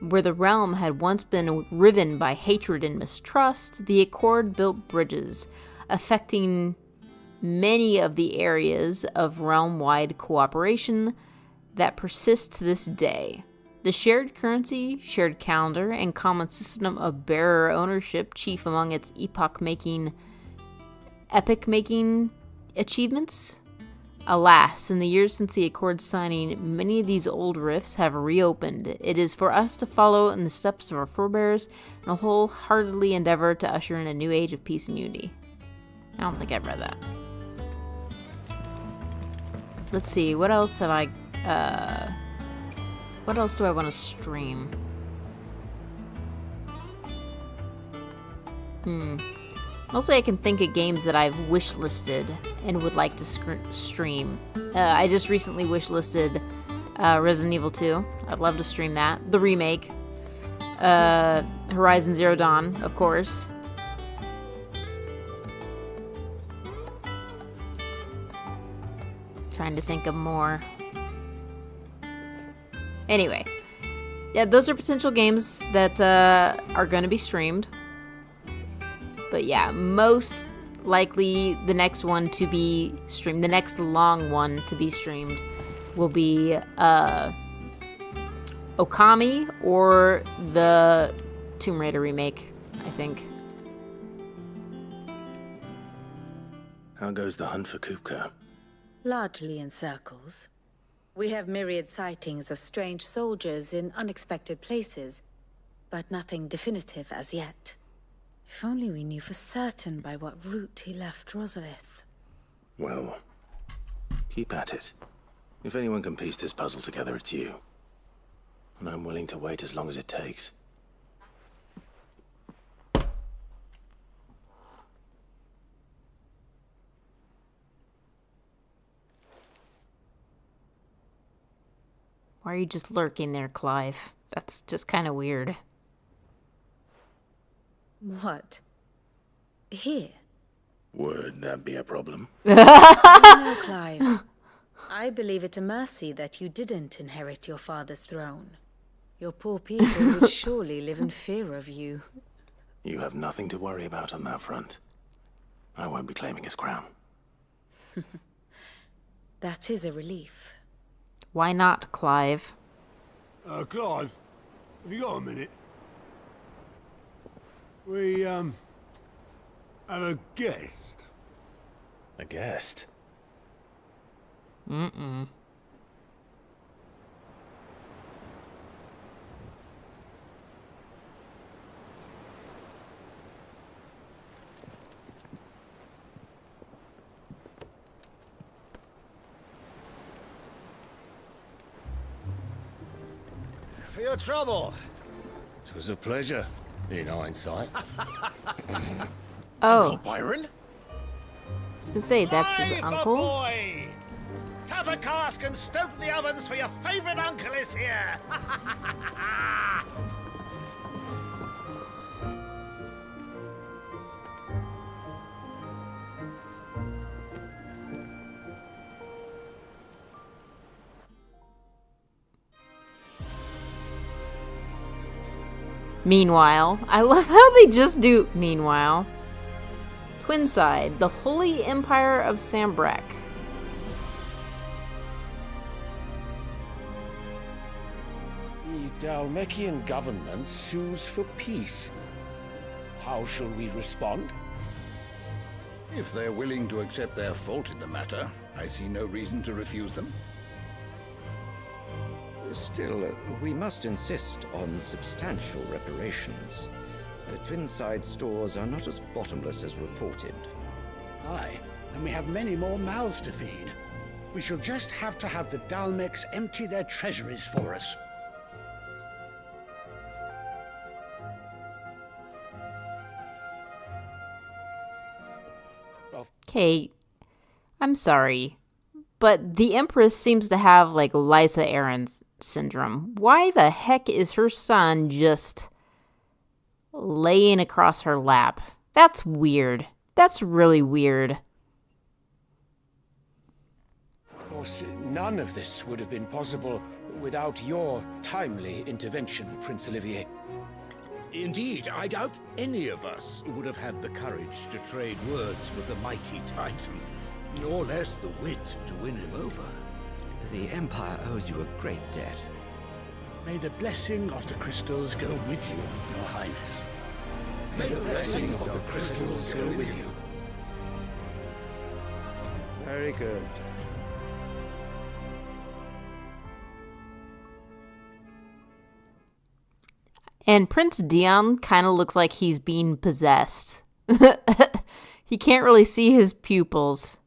Where the realm had once been riven by hatred and mistrust, the Accord built bridges, affecting many of the areas of realm-wide cooperation that persist to this day. The shared currency, shared calendar, and common system of bearer ownership chief among its epoch-making achievements. Alas, in the years since the Accord signing, many of these old rifts have reopened. It is for us to follow in the steps of our forebears and wholeheartedly endeavor to usher in a new age of peace and unity. I don't think I've read that. Let's see, what else have I, what else do I want to stream? Mostly I can think of games that I've wish-listed and would like to stream. I just recently wish-listed Resident Evil 2. I'd love to stream that. The remake. Horizon Zero Dawn, of course. Trying to think of more. Anyway. Yeah, those are potential games that are going to be streamed. But yeah, most likely the next one to be streamed, the next long one to be streamed will be Okami or the Tomb Raider remake, I think. How goes the hunt for Kupka? Largely in circles. We have myriad sightings of strange soldiers in unexpected places, but nothing definitive as yet. If only we knew for certain by what route he left Rosaria. Well, keep at it. If anyone can piece this puzzle together, it's you. And I'm willing to wait as long as it takes. Why are you just lurking there, Clive? That's just kind of weird. What? Here? Would that be a problem? No, Clive. I believe it a mercy that you didn't inherit your father's throne. Your poor people would surely live in fear of you. You have nothing to worry about on that front. I won't be claiming his crown. That is a relief. Why not, Clive? Clive, have you got a minute? We, have a guest. A guest? Mm-mm. For your trouble. It was a pleasure, in hindsight. Oh. Uncle Byron? I was gonna say, that's his uncle. Boy! Tap a cask and stoke the ovens for your favorite uncle is here! Meanwhile, I love how they just do meanwhile. Twinside, the Holy Empire of Sanbreque. The Dalmekian government sues for peace. How shall we respond? If they're willing to accept their fault in the matter, I see no reason to refuse them. Still, we must insist on substantial reparations. The Twinside stores are not as bottomless as reported. Aye, and we have many more mouths to feed. We shall just have to have the Dalmecs empty their treasuries for us. Okay, I'm sorry, but the Empress seems to have, like, Lysa Arryn's syndrome. Why the heck is her son just laying across her lap? That's weird. That's really weird. Of course, none of this would have been possible without your timely intervention, Prince Olivier. Indeed, I doubt any of us would have had the courage to trade words with the mighty Titan, nor less the wit to win him over. The Empire owes you a great debt. May the blessing of the crystals go with you, Your Highness. May the blessing of the crystals go with you. Very good. And Prince Dion kind of looks like he's being possessed. He can't really see his pupils.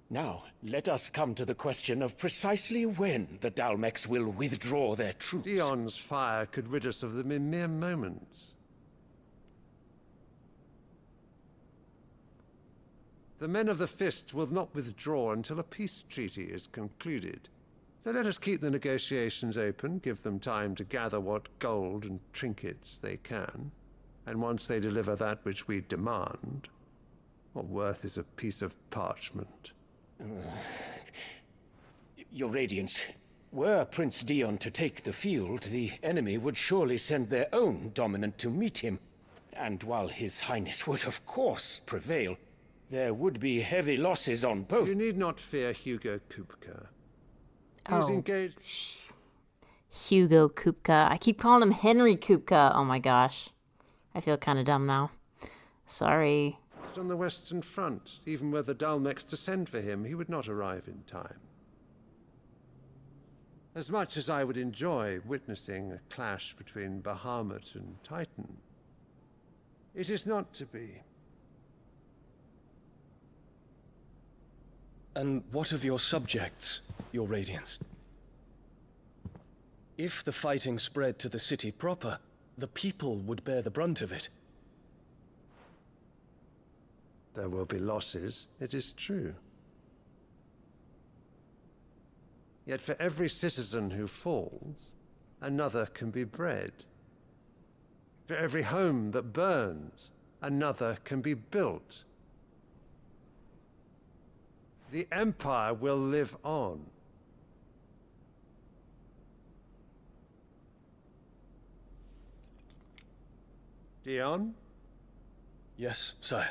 Now, let us come to the question of precisely when the Dalmecs will withdraw their troops. Dion's fire could rid us of them in mere moments. The men of the Fist will not withdraw until a peace treaty is concluded. So let us keep the negotiations open, give them time to gather what gold and trinkets they can, and once they deliver that which we demand, what worth is a piece of parchment? Your Radiance, were Prince Dion to take the field, the enemy would surely send their own dominant to meet him. And while His Highness would of course prevail, there would be heavy losses on both. You need not fear Hugo Kupka. He's engaged. Hugo Kupka. I keep calling him Henry Kupka. Oh my gosh. I feel kind of dumb now. Sorry. But on the Western Front, even were the Dalmex to send for him, he would not arrive in time. As much as I would enjoy witnessing a clash between Bahamut and Titan, it is not to be. And what of your subjects, your Radiance? If the fighting spread to the city proper, the people would bear the brunt of it. There will be losses, it is true. Yet for every citizen who falls, another can be bred. For every home that burns, another can be built. The Empire will live on. Dion? Yes, sire.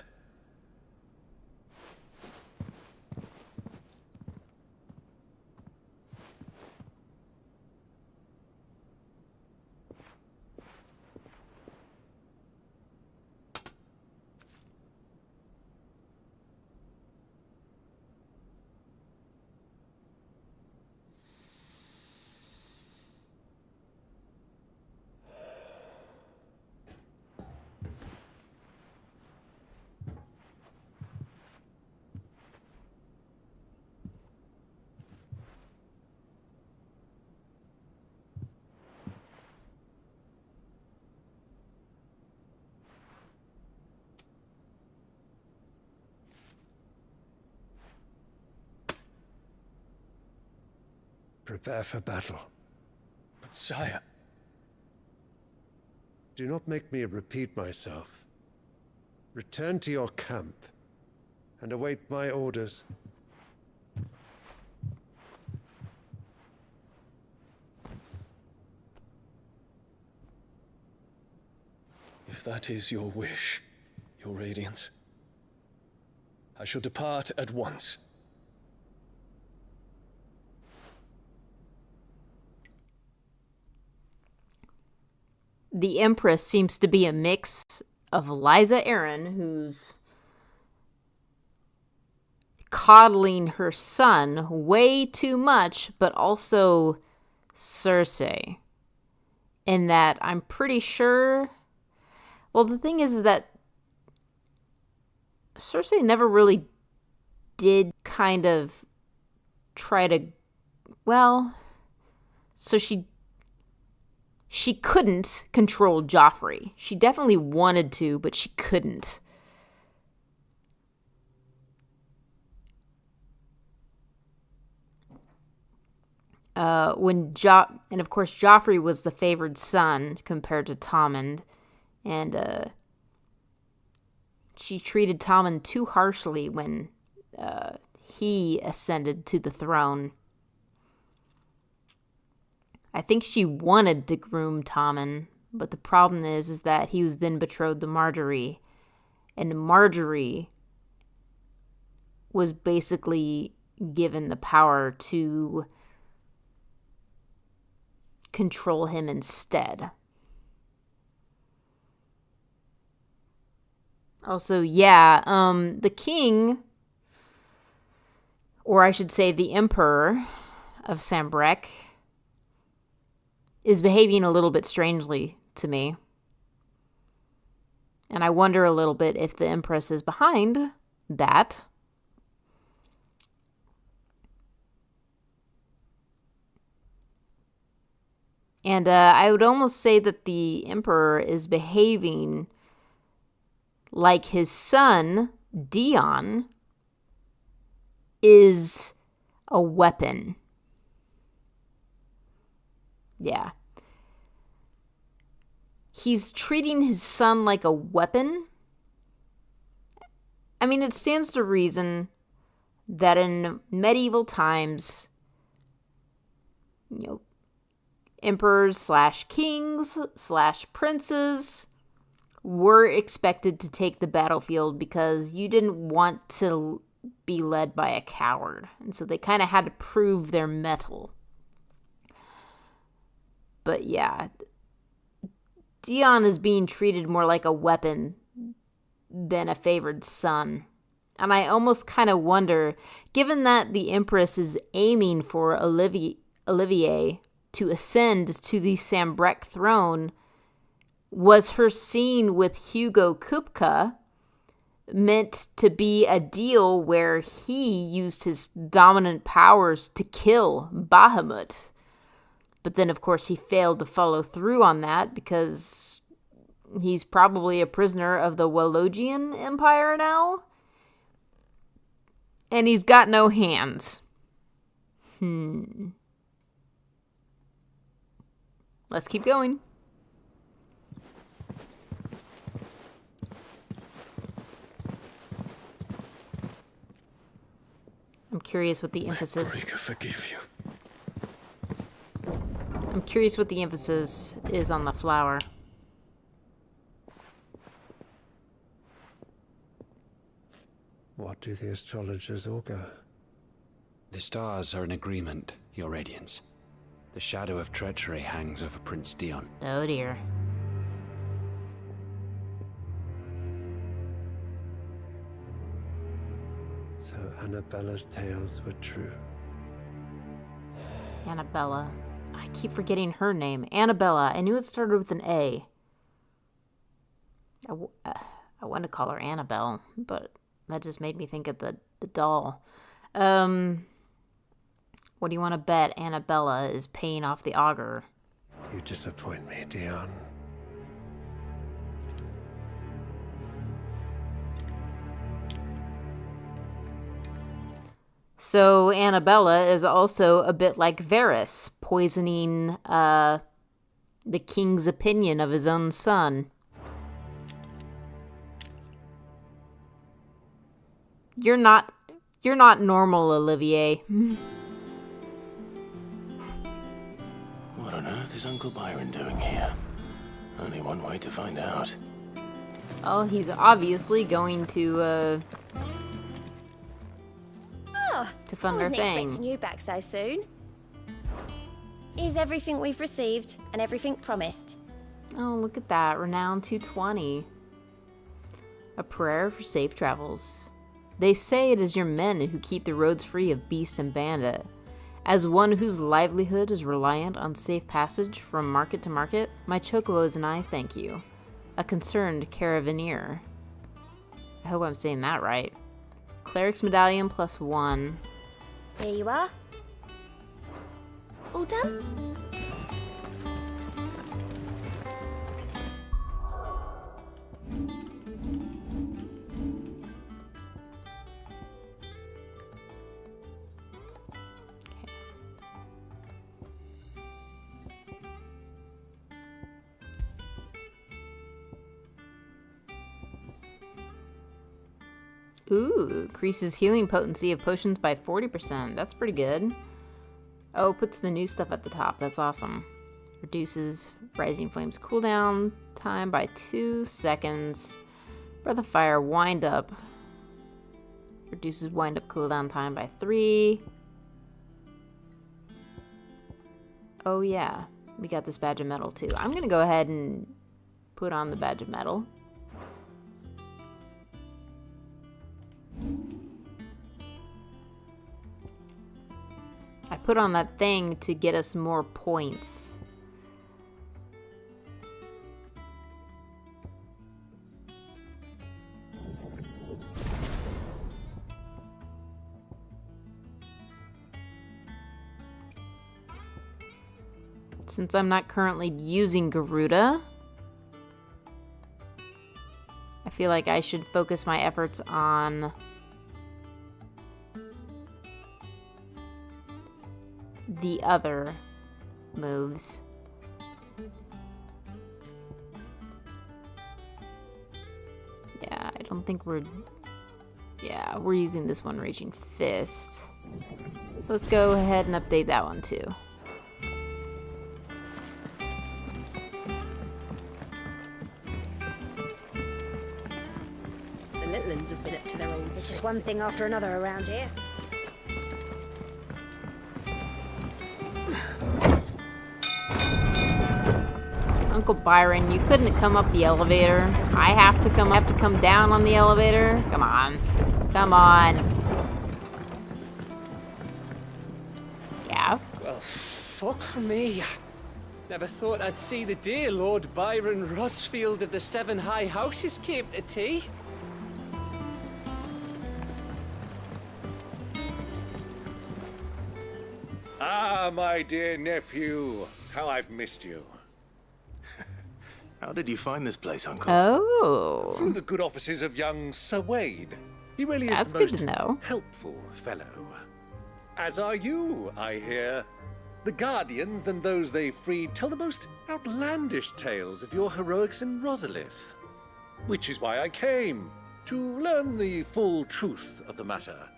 Prepare for battle. But sire... Do not make me repeat myself. Return to your camp and await my orders. If that is your wish, your Radiance, I shall depart at once. The Empress seems to be a mix of Liza Aaron, who's coddling her son way too much, but also Cersei. In that I'm pretty sure... Well, the thing is that Cersei never really did kind of try to... Well, so she couldn't control Joffrey. She definitely wanted to, but she couldn't. And of course Joffrey was the favored son compared to Tommen, and she treated Tommen too harshly when he ascended to the throne. I think she wanted to groom Tommen, but the problem is that he was then betrothed to Marjorie, and Marjorie was basically given the power to control him instead. Also, the king, or I should say the Emperor of Sanbreque, is behaving a little bit strangely to me. And I wonder a little bit if the Empress is behind that. And I would almost say that the Emperor is behaving like his son, Dion, is a weapon. Yeah. He's treating his son like a weapon. I mean, it stands to reason that in medieval times, emperors / kings / princes were expected to take the battlefield because you didn't want to be led by a coward. And so they kind of had to prove their mettle. But yeah, Dion is being treated more like a weapon been a favored son. And I almost kind of wonder, given that the Empress is aiming for Olivier to ascend to the Sanbreque throne, was her scene with Hugo Kupka meant to be a deal where he used his dominant powers to kill Bahamut? But then, of course, he failed to follow through on that because he's probably a prisoner of the Wallodian Empire now. And he's got no hands. Let's keep going. I'm curious what the emphasis... Let Brika forgive you. I'm curious what the emphasis is on the flower. What do the astrologers augur? The stars are in agreement, Your Radiance. The shadow of treachery hangs over Prince Dion. Oh dear. So Annabella's tales were true. Annabella. I keep forgetting her name. Annabella. I knew it started with an A. I wanted to call her Annabelle, but that just made me think of the doll. What do you want to bet Annabella is paying off the augur? You disappoint me, Dion. So Annabella is also a bit like Varys, poisoning the king's opinion of his own son. You're not normal, Olivier. What on earth is Uncle Byron doing here? Only one way to find out. Oh, he's obviously going to fund our Wasn't thing. expecting you back so soon. Is everything we've received and everything promised? Oh, look at that. Renown 220. A prayer for safe travels. They say it is your men who keep the roads free of beast and bandit. As one whose livelihood is reliant on safe passage from market to market, my chocobos and I thank you. A concerned caravaneer. I hope I'm saying that right. Cleric's medallion +1. Here you are. All done? Ooh, increases healing potency of potions by 40%. That's pretty good. Oh, puts the new stuff at the top. That's awesome. Reduces Rising Flames cooldown time by 2 seconds. Breath of Fire wind up. Reduces wind up cooldown time by 3. Oh yeah, we got this badge of metal too. I'm gonna go ahead and put on the badge of metal. I put on that thing to get us more points. Since I'm not currently using Garuda, I feel like I should focus my efforts on the other moves. Yeah, I don't think we're... Yeah, we're using this one, Raging Fist. So let's go ahead and update that one too. The little ones have been up to their own. It's just one thing after another around here. Uncle Byron, you couldn't come up the elevator. I have to come down on the elevator. Come on. Come on. Gav? Well, fuck me. Never thought I'd see the dear Lord Byron Rosfield of the Seven High Houses came to tea. Ah, my dear nephew. How I've missed you. How did you find this place, Uncle? Oh. Through the good offices of young Sir Wade. He really is That's the good most to know. helpful fellow. As are you, I hear. The Guardians and those they freed tell the most outlandish tales of your heroics in Rosalith. Which is why I came, to learn the full truth of the matter.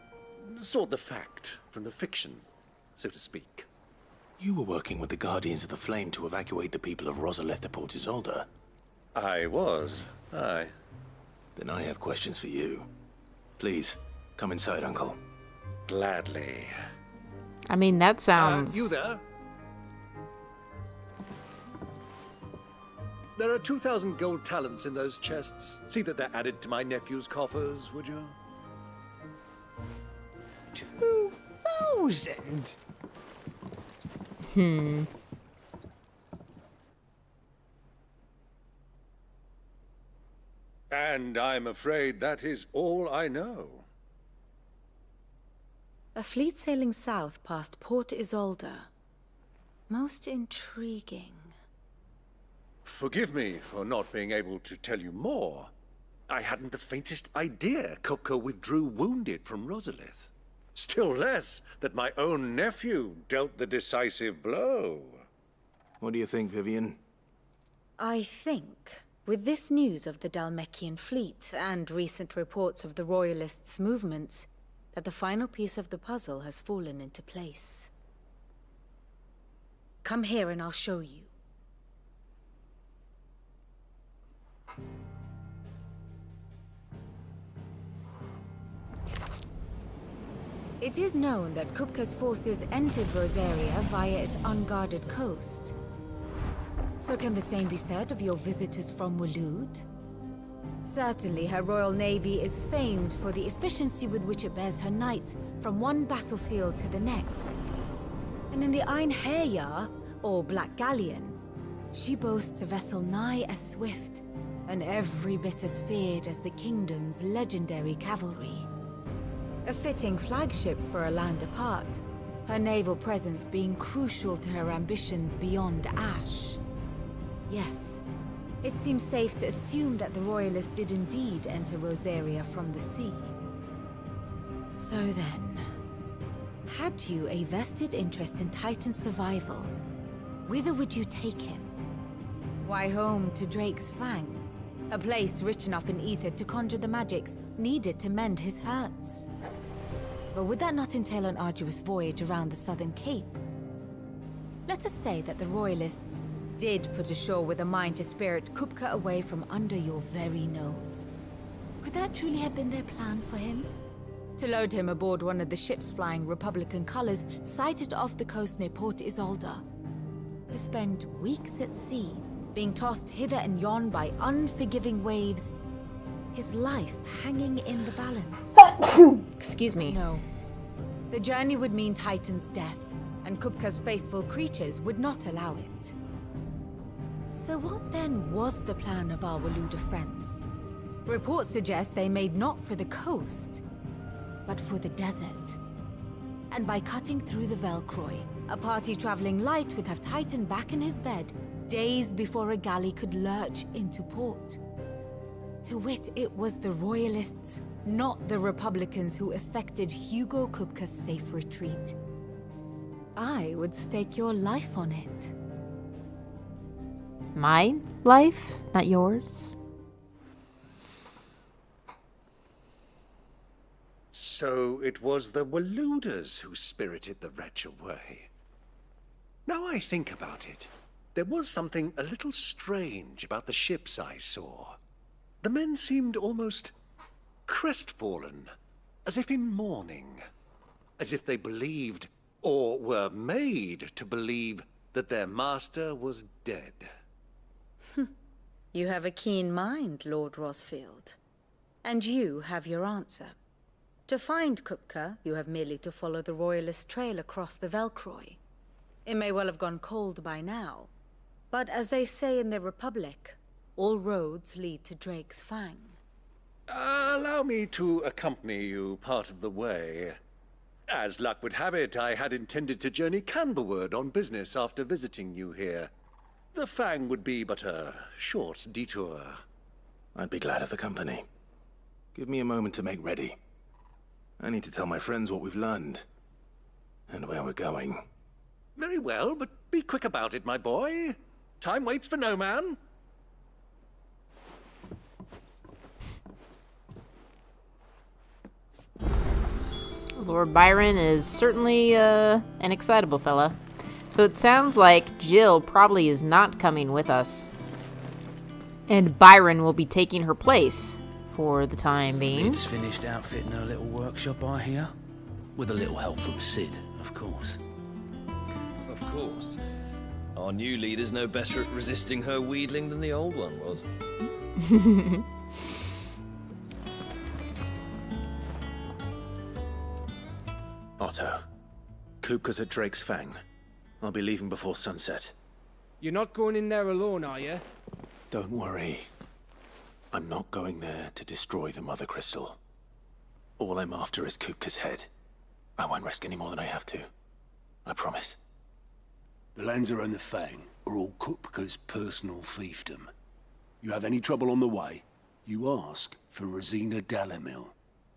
Sort the fact from the fiction, so to speak. You were working with the Guardians of the Flame to evacuate the people of Rosalith to Port Isolde. I was, aye. Then I have questions for you. Please, come inside, Uncle. Gladly. I mean, that sounds... You there? There are 2,000 gold talents in those chests. See that they're added to my nephew's coffers, would you? 2,000? And I'm afraid that is all I know. A fleet sailing south past Port Isolde. Most intriguing. Forgive me for not being able to tell you more. I hadn't the faintest idea Kupka withdrew wounded from Rosalith. Still less that my own nephew dealt the decisive blow. What do you think, Vivian? I think, with this news of the Dhalmekian fleet and recent reports of the Royalists' movements, that the final piece of the puzzle has fallen into place. Come here and I'll show you. It is known that Kupka's forces entered Rosaria via its unguarded coast. So can the same be said of your visitors from Waloed? Certainly her Royal Navy is famed for the efficiency with which it bears her knights from one battlefield to the next. And in the Einherjar, or Black Galleon, she boasts a vessel nigh as swift and every bit as feared as the kingdom's legendary cavalry. A fitting flagship for a land apart, her naval presence being crucial to her ambitions beyond Ash. Yes, it seems safe to assume that the Royalists did indeed enter Rosaria from the sea. So then, had you a vested interest in Titan's survival, whither would you take him? Why, home to Drake's Fang, a place rich enough in ether to conjure the magics needed to mend his hurts. But would that not entail an arduous voyage around the southern cape? Let us say that the Royalists did put ashore with a mind to spirit Kupka away from under your very nose. Could that truly have been their plan for him? To load him aboard one of the ships flying Republican colors sighted off the coast near Port Isolde. To spend weeks at sea, being tossed hither and yon by unforgiving waves, his life hanging in the balance. Excuse me. No. The journey would mean Titan's death, and Kupka's faithful creatures would not allow it. So what then was the plan of our Waloed friends? Reports suggest they made not for the coast, but for the desert. And by cutting through the Velcroy, a party traveling light would have Titan back in his bed days before a galley could lurch into port. To wit, it was the Royalists, not the Republicans, who effected Hugo Kupka's safe retreat. I would stake your life on it. My life, not yours? So it was the Waloeders who spirited the wretch away. Now I think about it, there was something a little strange about the ships I saw. The men seemed almost crestfallen, as if in mourning, as if they believed, or were made to believe, that their master was dead. You have a keen mind, Lord Rosfield. And you have your answer. To find Kupka, you have merely to follow the Royalist trail across the Velcroy. It may well have gone cold by now, but as they say in the Republic, all roads lead to Drake's Fang. Allow me to accompany you part of the way. As luck would have it, I had intended to journey Canberward on business after visiting you here. The Fang would be but a short detour. I'd be glad of the company. Give me a moment to make ready. I need to tell my friends what we've learned, and where we're going. Very well, but be quick about it, my boy. Time waits for no man. Lord Byron is certainly an excitable fella. So it sounds like Jill probably is not coming with us. And Byron will be taking her place for the time being. Lynn's finished outfitting her little workshop, I hear. With a little help from Sid, of course. Of course. Our new leader's no better at resisting her wheedling than the old one was. Otto, Kupka's at Drake's Fang. I'll be leaving before sunset. You're not going in there alone, are you? Don't worry. I'm not going there to destroy the Mother Crystal. All I'm after is Kupka's head. I won't risk any more than I have to. I promise. The Lancer and the Fang are all Kupka's personal fiefdom. You have any trouble on the way, you ask for Rosina Dalamil.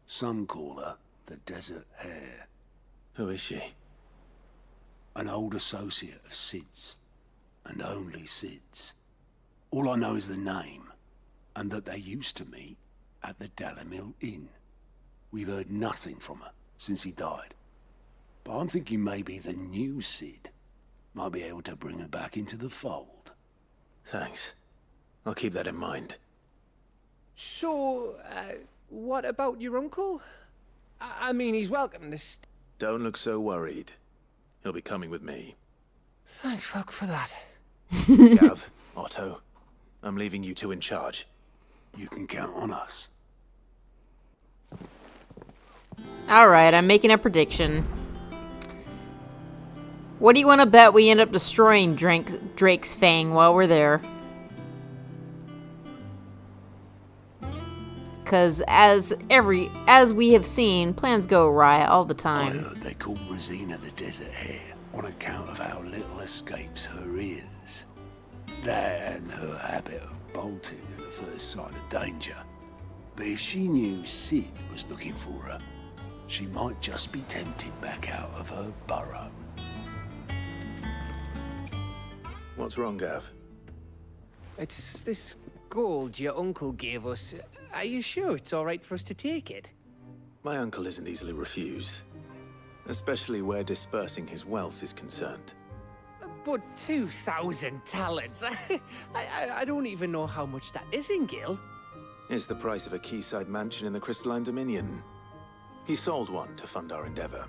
Some call her the Desert Hare. Who is she? An old associate of Sid's, and only Sid's. All I know is the name, and that they used to meet at the Dalamil Inn. We've heard nothing from her since he died. But I'm thinking maybe the new Sid might be able to bring her back into the fold. Thanks. I'll keep that in mind. So, what about your uncle? I mean, he's welcome to Don't look so worried. He'll be coming with me. Thank fuck for that. Gav, Otto, I'm leaving you two in charge. You can count on us. Alright, I'm making a prediction. What do you want to bet we end up destroying Drake's Fang while we're there? Because as we have seen, plans go awry all the time. I heard they call Rosina the Desert Hare on account of how little escapes her ears. That and her habit of bolting at the first sign of danger. But if she knew Sid was looking for her, she might just be tempted back out of her burrow. What's wrong, Gav? It's this gold your uncle gave us. Are you sure it's all right for us to take it? My uncle isn't easily refused, especially where dispersing his wealth is concerned. But 2,000 talents. I don't even know how much that is in Gil. It's the price of a quayside mansion in the Crystalline Dominion. He sold one to fund our endeavor.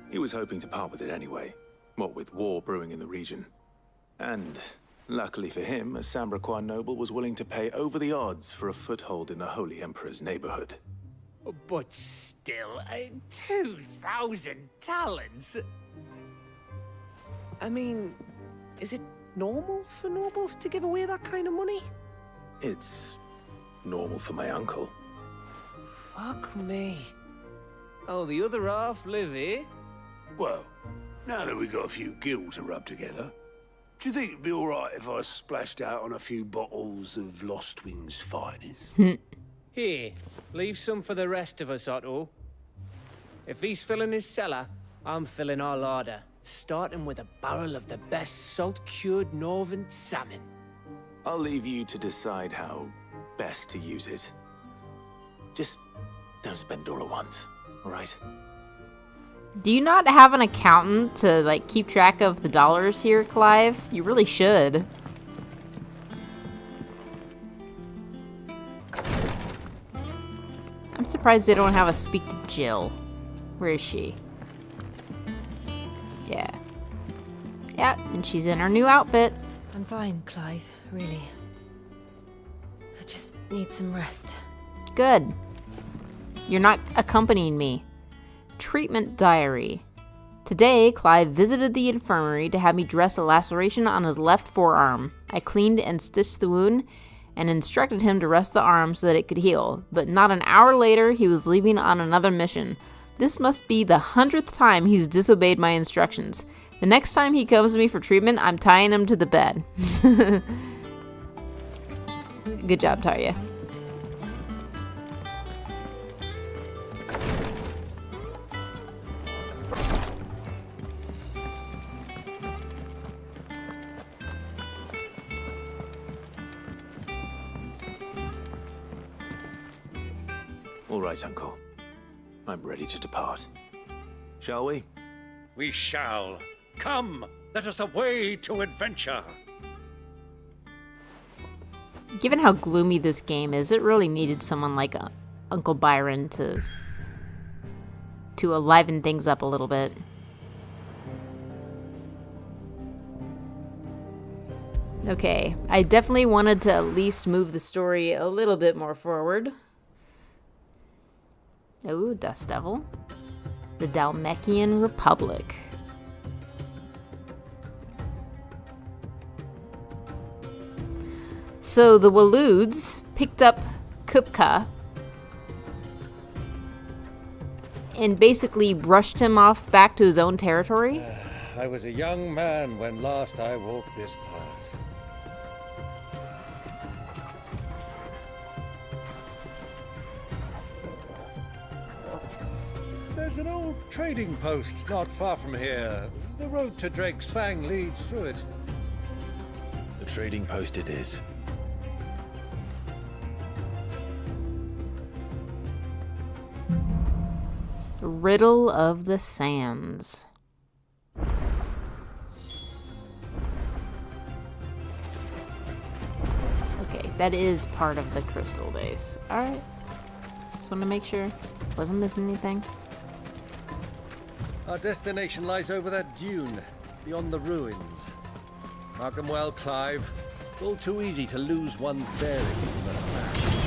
He was hoping to part with it anyway, what with war brewing in the region. And, luckily for him, a Sanbreque noble was willing to pay over the odds for a foothold in the Holy Emperor's neighborhood. But still, 2,000 talents? I mean, is it normal for nobles to give away that kind of money? It's normal for my uncle. Fuck me. Oh, the other half live, eh? Well, now that we've got a few gil to rub together, do you think it'd be all right if I splashed out on a few bottles of Lost Wing's finest? Here, leave some for the rest of us, Otto. If he's filling his cellar, I'm filling our larder, starting with a barrel of the best salt-cured northern salmon. I'll leave you to decide how best to use it. Just don't spend all at once, all right? Do you not have an accountant to, like, keep track of the dollars here, Clive? You really should. I'm surprised they don't have us speak to Jill. Where is she? Yeah. Yeah, and she's in her new outfit. I'm fine, Clive, really. Need some rest. Good. You're not accompanying me. Treatment diary. Today, Clive visited the infirmary to have me dress a laceration on his left forearm. I cleaned and stitched the wound and instructed him to rest the arm so that it could heal. But not an hour later, he was leaving on another mission. This must be the 100th time he's disobeyed my instructions. The next time he comes to me for treatment, I'm tying him to the bed. Good job, Tarja. All right, Uncle. I'm ready to depart. Shall we? We shall. Come, let us away to adventure. Given how gloomy this game is, it really needed someone like Uncle Byron to liven things up a little bit. Okay, I definitely wanted to at least move the story a little bit more forward. Oh, Dust Devil. The Dalmekian Republic. So the Waludes picked up Kupka and basically brushed him off back to his own territory. I was a young man when last I walked this path. There's an old trading post not far from here. The road to Drake's Fang leads through it. The trading post it is. Riddle of the Sands. Okay, that is part of the crystal base. Alright. Just want to make sure. Wasn't missing anything. Our destination lies over that dune, beyond the ruins. Mark them well, Clive. It's all too easy to lose one's bearings in the sand.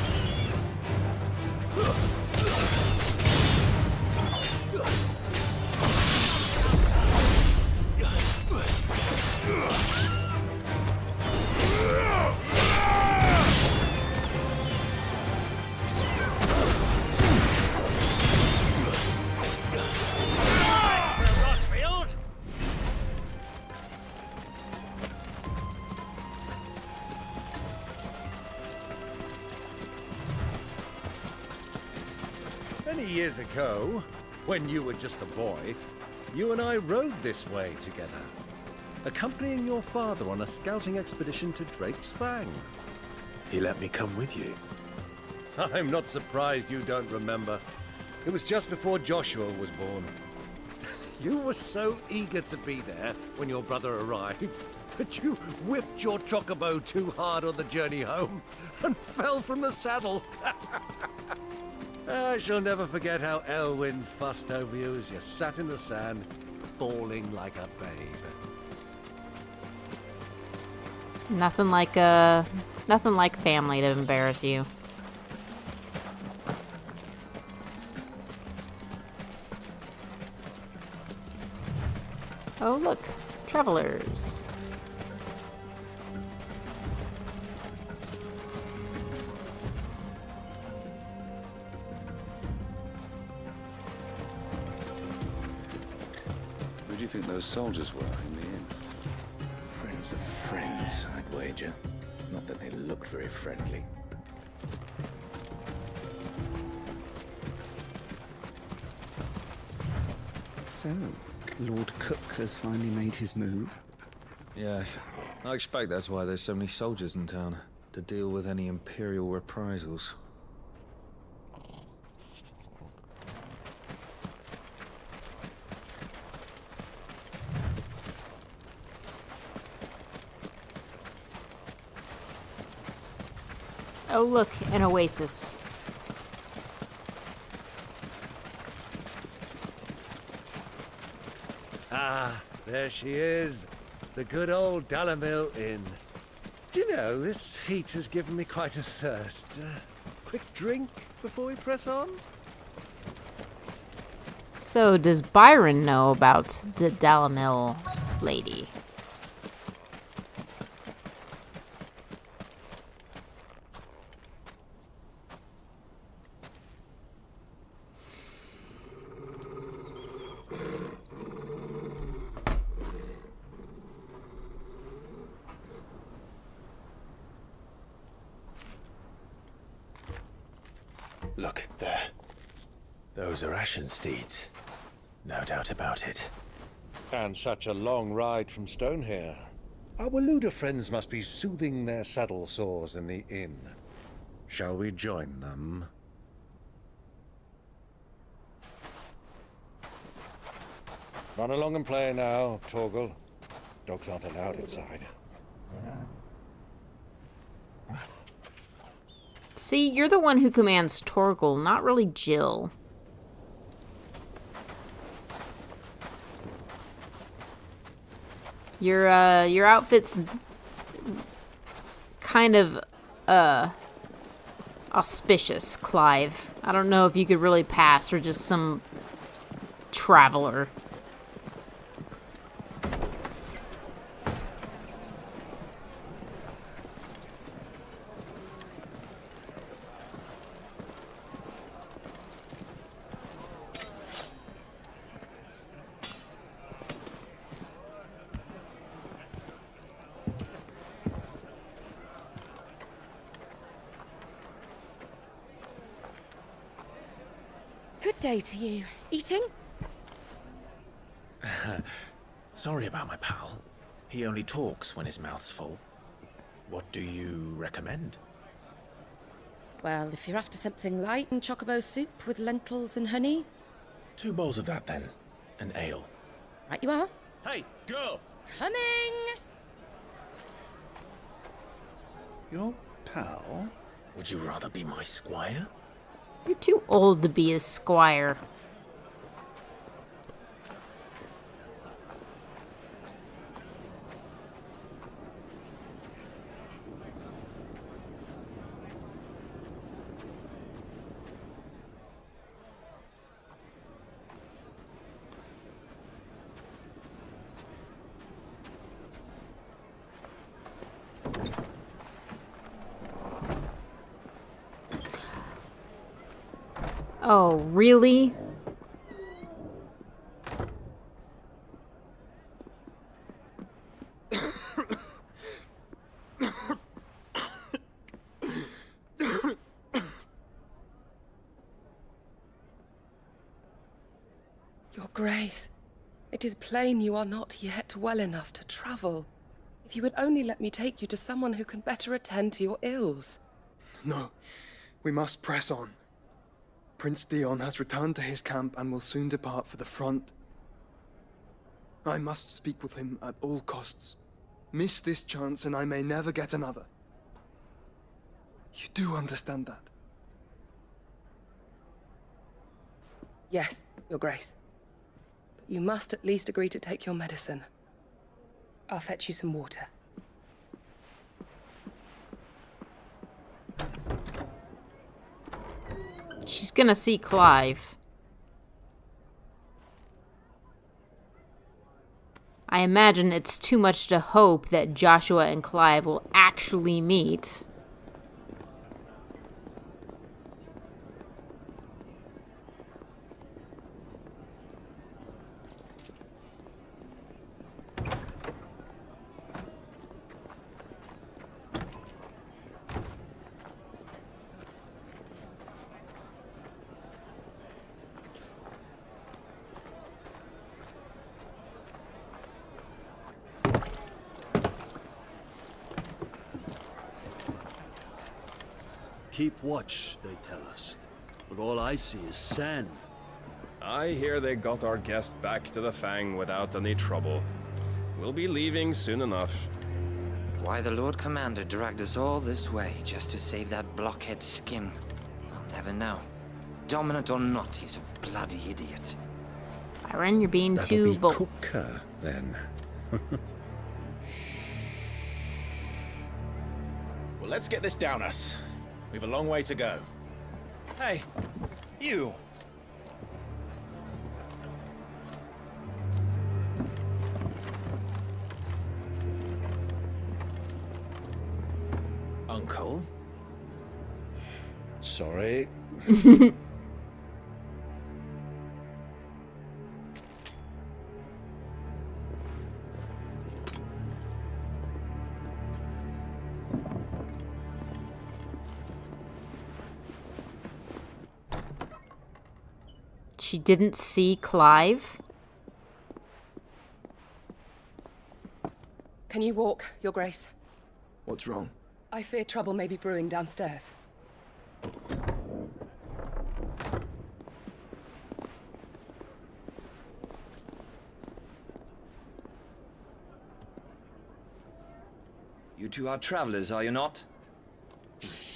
Many years ago, when you were just a boy, you and I rode this way together, accompanying your father on a scouting expedition to Drake's Fang. He let me come with you. I'm not surprised you don't remember. It was just before Joshua was born. You were so eager to be there when your brother arrived that you whipped your chocobo too hard on the journey home and fell from the saddle. I shall never forget how Elwyn fussed over you as you sat in the sand, bawling like a babe. Nothing like family to embarrass you. Oh look, travelers. Who do you think those soldiers were in the inn? Friends of friends, I'd wager. Not that they looked very friendly. So, Lord Kupka's finally made his move? Yes. I expect that's why there's so many soldiers in town, to deal with any Imperial reprisals. Oh look, an oasis. Ah, there she is. The good old Dalamil Inn. Do you know, this heat has given me quite a thirst. Quick drink before we press on? So, does Byron know about the Dalimil lady? Look, there. Those are Ashen steeds. No doubt about it. And such a long ride from Stonehair. Our Waluda friends must be soothing their saddle sores in the inn. Shall we join them? Run along and play now, Torgal. Dogs aren't allowed inside. See, you're the one who commands Torgal, not really Jill. Your outfit's kind of, auspicious, Clive. I don't know if you could really pass for just some traveler. Good day to you. Eating? Sorry about my pal. He only talks when his mouth's full. What do you recommend? Well, if you're after something light, chocobo soup with lentils and honey. 2 bowls of that then. An ale. Right you are. Hey, girl! Coming! Your pal? Would you rather be my squire? You're too old to be a squire. Oh, really? Your Grace, it is plain you are not yet well enough to travel. If you would only let me take you to someone who can better attend to your ills. No, we must press on. Prince Dion has returned to his camp and will soon depart for the front. I must speak with him at all costs. Miss this chance and I may never get another. You do understand that? Yes, Your Grace. But you must at least agree to take your medicine. I'll fetch you some water. She's gonna see Clive. I imagine it's too much to hope that Joshua and Clive will actually meet. Keep watch, they tell us. But all I see is sand. I hear they got our guest back to the Fang without any trouble. We'll be leaving soon enough. Why the Lord Commander dragged us all this way just to save that blockhead skin, I'll never know. Dominant or not, he's a bloody idiot. Byron, you're being That'll too be bold. Kupka, then. let's get this down us. We've a long way to go. Hey, you. Uncle? Sorry. She didn't see Clive? Can you walk, Your Grace? What's wrong? I fear trouble may be brewing downstairs. You two are travelers, are you not?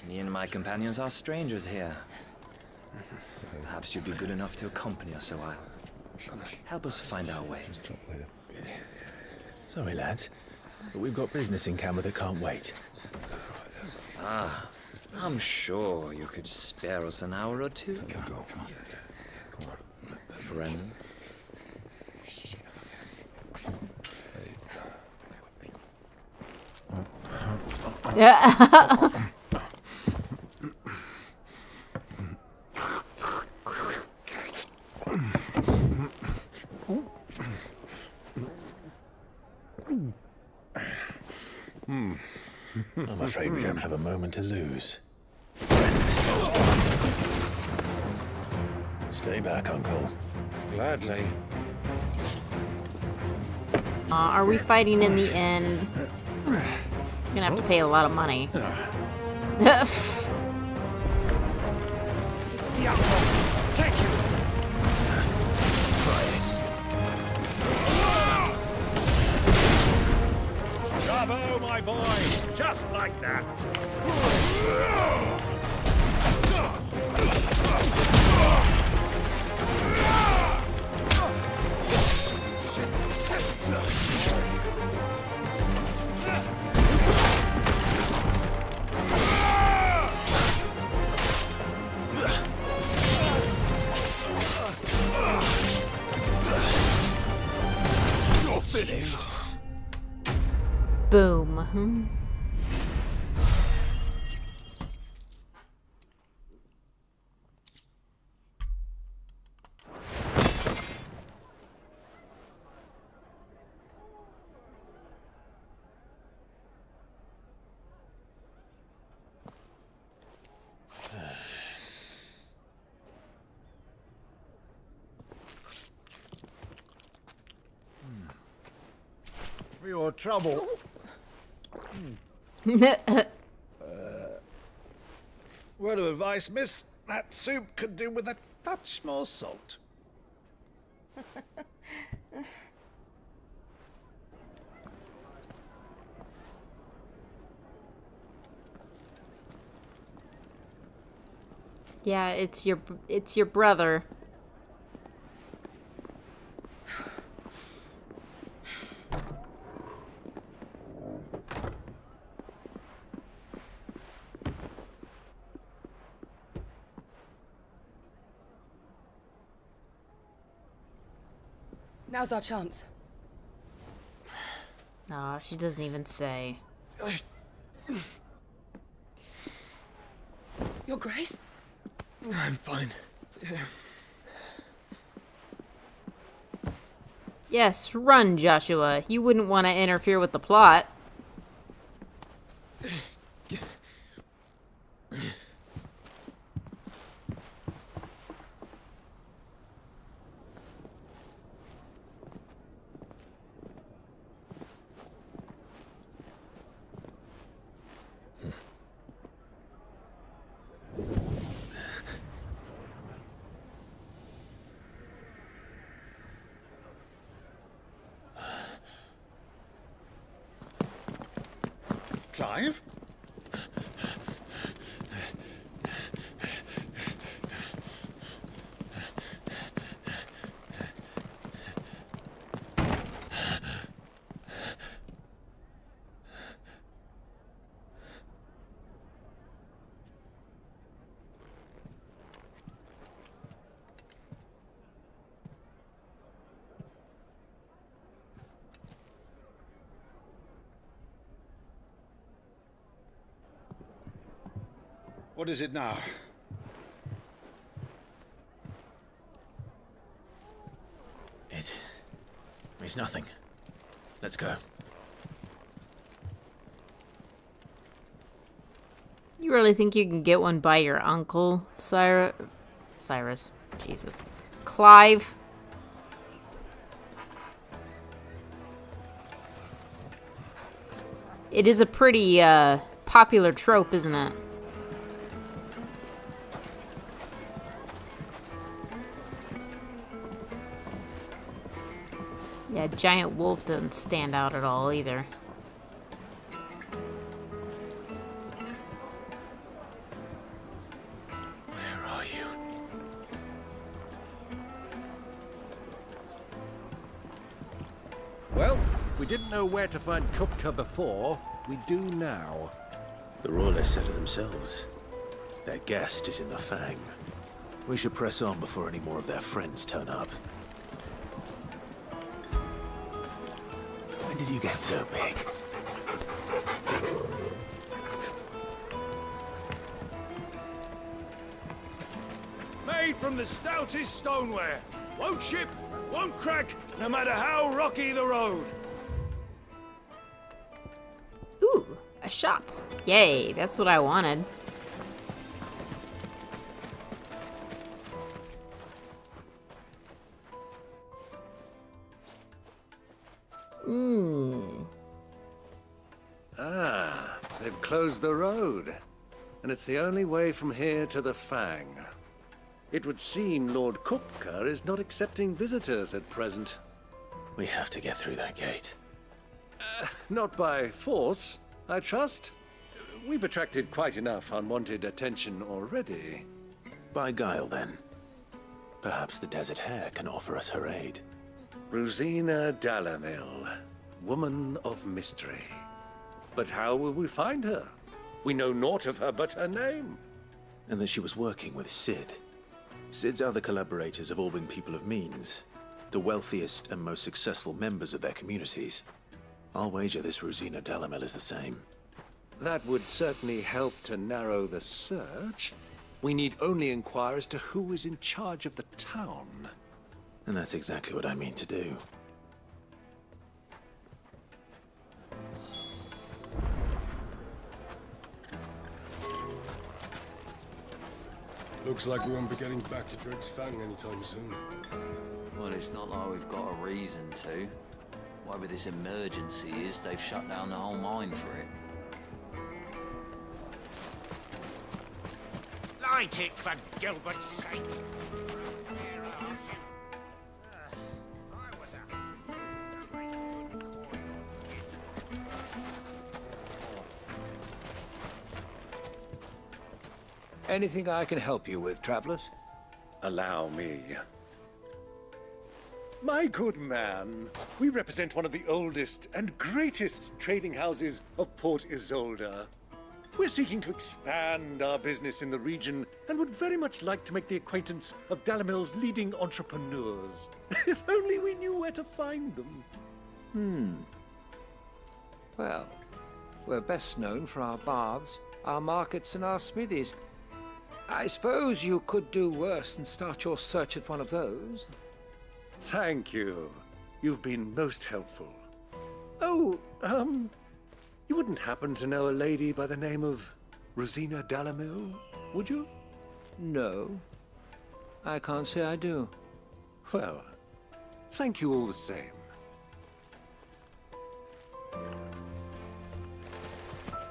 Me and my companions are strangers here. Perhaps you'd be good enough to accompany us a while. Help us find our way. Sorry, lads, but we've got business in camera that can't wait. Ah, I'm sure you could spare us an hour or two. Friend. Yeah. I'm afraid we don't have a moment to lose. Stay back, Uncle. Gladly. Are we fighting in the end? We're gonna have to pay a lot of money. It's the outlaw. Take you. Try it. Bravo, my boy! Just like that! You're finished. Boom. For your trouble. Word of advice, miss. That soup could do with a touch more salt. Yeah, it's your brother. Now's our chance. No, she doesn't even say. Your Grace? I'm fine. Yes, run, Joshua. You wouldn't want to interfere with the plot. Clive? What is it now? It's nothing. Let's go. You really think you can get one by your uncle, Cyrus? Jesus. Clive? It is a pretty, popular trope, isn't it? Yeah, giant wolf doesn't stand out at all either. Where are you? Well, we didn't know where to find Kupka before. We do now. The Royalists said it themselves. Their guest is in the Fang. We should press on before any more of their friends turn up. When did you get so big? Made from the stoutest stoneware. Won't chip, won't crack, no matter how rocky the road. Ooh, a shop. Yay, that's what I wanted. Ah, they've closed the road. And it's the only way from here to the Fang. It would seem Lord Kupka is not accepting visitors at present. We have to get through that gate. Not by force, I trust. We've attracted quite enough unwanted attention already. By guile, then. Perhaps the Desert Hare can offer us her aid. Rosina Dalamil, woman of mystery. But how will we find her? We know naught of her but her name. And that she was working with Cid. Cid's other collaborators have all been people of means, the wealthiest and most successful members of their communities. I'll wager this Rosina Dalamil is the same. That would certainly help to narrow the search. We need only inquire as to who is in charge of the town. And that's exactly what I mean to do. Looks like we won't be getting back to Drake's Fang anytime soon. Well, it's not like we've got a reason to. Whatever this emergency is, they've shut down the whole mine for it. Light it, for Gilbert's sake! Anything I can help you with, travelers? Allow me. My good man, we represent one of the oldest and greatest trading houses of Port Isolde. We're seeking to expand our business in the region and would very much like to make the acquaintance of Dalamil's leading entrepreneurs. If only we knew where to find them. Well, we're best known for our baths, our markets, and our smithies. I suppose you could do worse than start your search at one of those. Thank you. You've been most helpful. Oh, you wouldn't happen to know a lady by the name of Rosina Dalamil, would you? No. I can't say I do. Well, thank you all the same.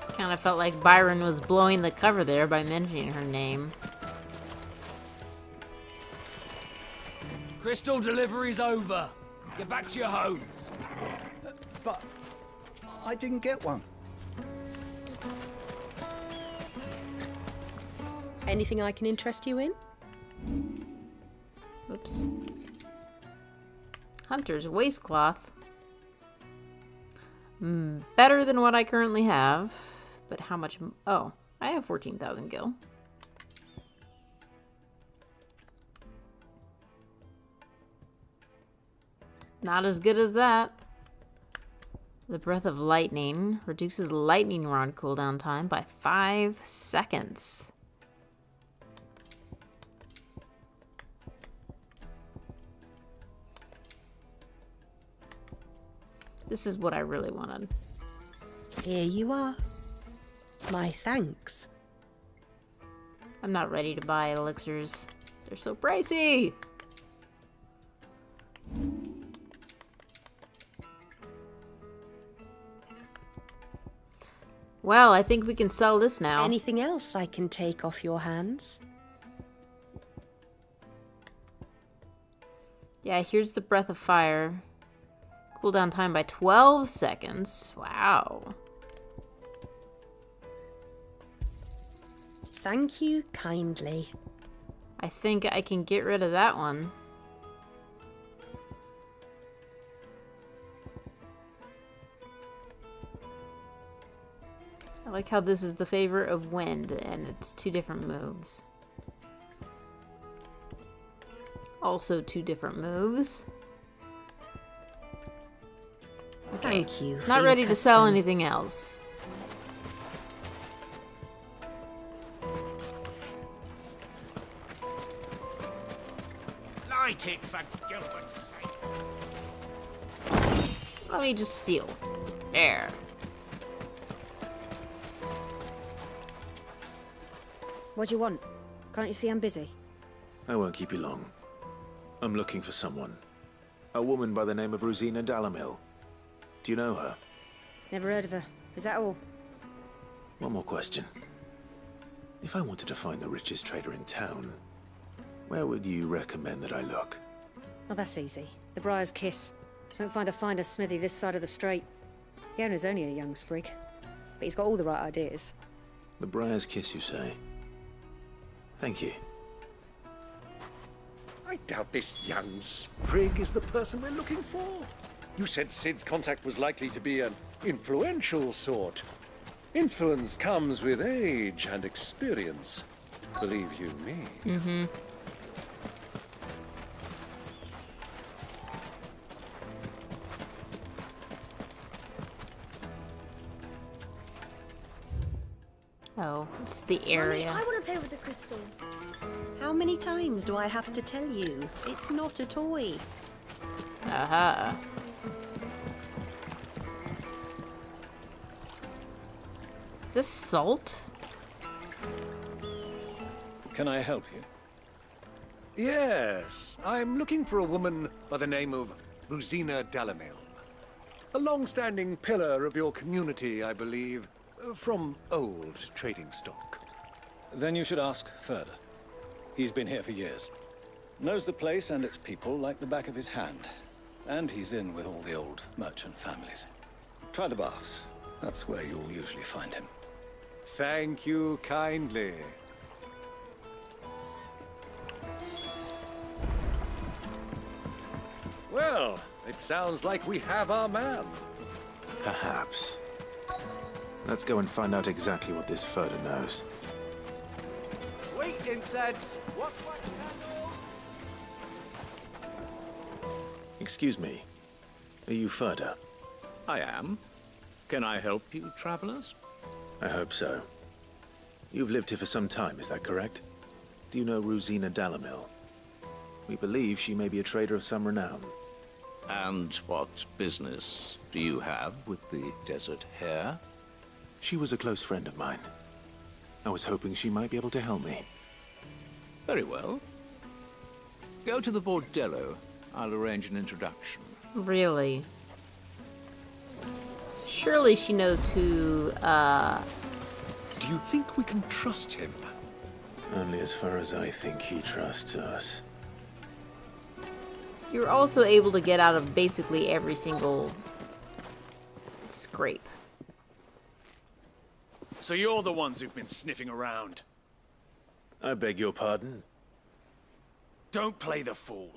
Kind of felt like Byron was blowing the cover there by mentioning her name. Crystal delivery's over. Get back to your homes. But I didn't get one. Anything I can interest you in? Oops. Hunter's waistcloth. Better than what I currently have. But how much? Oh, I have 14,000 gil. Not as good as that. The Breath of Lightning reduces lightning rod cooldown time by 5 seconds. This is what I really wanted. Here you are. My thanks. I'm not ready to buy elixirs. They're so pricey. Well, I think we can sell this now. Anything else I can take off your hands? Yeah, here's the Breath of Fire. Cooldown time by 12 seconds. Wow. Thank you kindly. I think I can get rid of that one. I like how this is the favor of wind and it's 2 different moves. Also 2 different moves. Okay. Thank you. Not ready to sell anything else. Light it, for Gilbert's sake. Let me just steal. There. What do you want? Can't you see I'm busy? I won't keep you long. I'm looking for someone. A woman by the name of Rosina Dalamil. Do you know her? Never heard of her. Is that all? One more question. If I wanted to find the richest trader in town, where would you recommend that I look? Oh, that's easy. The Briar's Kiss. Don't find a finer smithy this side of the strait. The owner's only a young sprig, but he's got all the right ideas. The Briar's Kiss, you say? Thank you. I doubt this young sprig is the person we're looking for. You said Sid's contact was likely to be an influential sort. Influence comes with age and experience. Believe you me. Mm-hmm. Oh, it's the area. Mommy, I want to play with the crystal. How many times do I have to tell you? It's not a toy. Aha. Is this salt? Can I help you? Yes, I'm looking for a woman by the name of Rosina Dalamil. A long-standing pillar of your community, I believe, from old trading stock. Then you should ask further. He's been here for years. Knows the place and its people like the back of his hand. And he's in with all the old merchant families. Try the baths. That's where you'll usually find him. Thank you kindly. Well, it sounds like we have our man. Perhaps. Let's go and find out exactly what this Furder knows. Wait, incense! What candle? Excuse me. Are you Furder? I am. Can I help you, travelers? I hope so. You've lived here for some time, is that correct? Do you know Rosina Dalamil? We believe she may be a trader of some renown. And what business do you have with the desert hare? She was a close friend of mine. I was hoping she might be able to help me. Very well. Go to the bordello. I'll arrange an introduction. Really? Surely she knows who, Do you think we can trust him? Only as far as I think he trusts us. You're also able to get out of basically every single scrape. So you're the ones who've been sniffing around. I beg your pardon? Don't play the fool.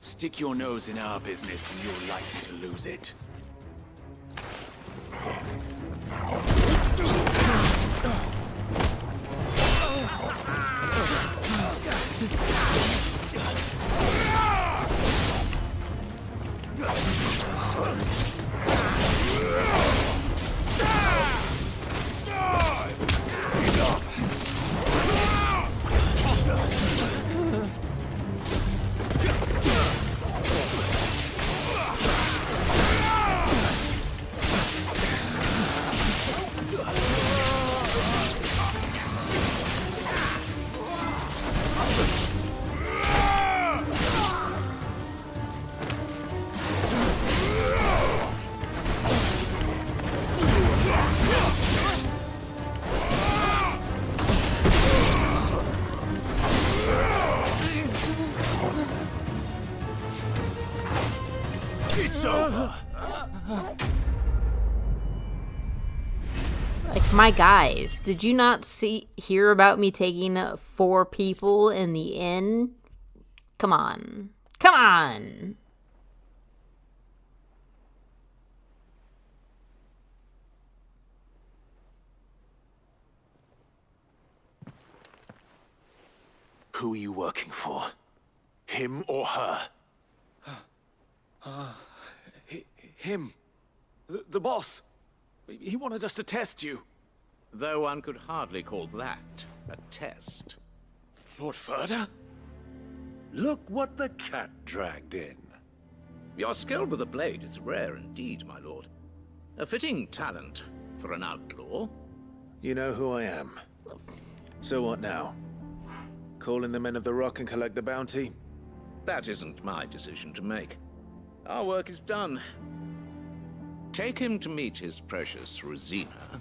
Stick your nose in our business and you're likely to lose it. It's over. Like, my guys, did you not hear about me taking 4 people in the inn? Come on. Come on! Who are you working for? Him or her? Him. The boss. He wanted us to test you. Though one could hardly call that a test. Lord Ferda? Look what the cat dragged in. Your skill with a blade is rare indeed, my lord. A fitting talent for an outlaw. You know who I am. So what now? Call in the Men of the Rock and collect the bounty? That isn't my decision to make. Our work is done. Take him to meet his precious Rosina.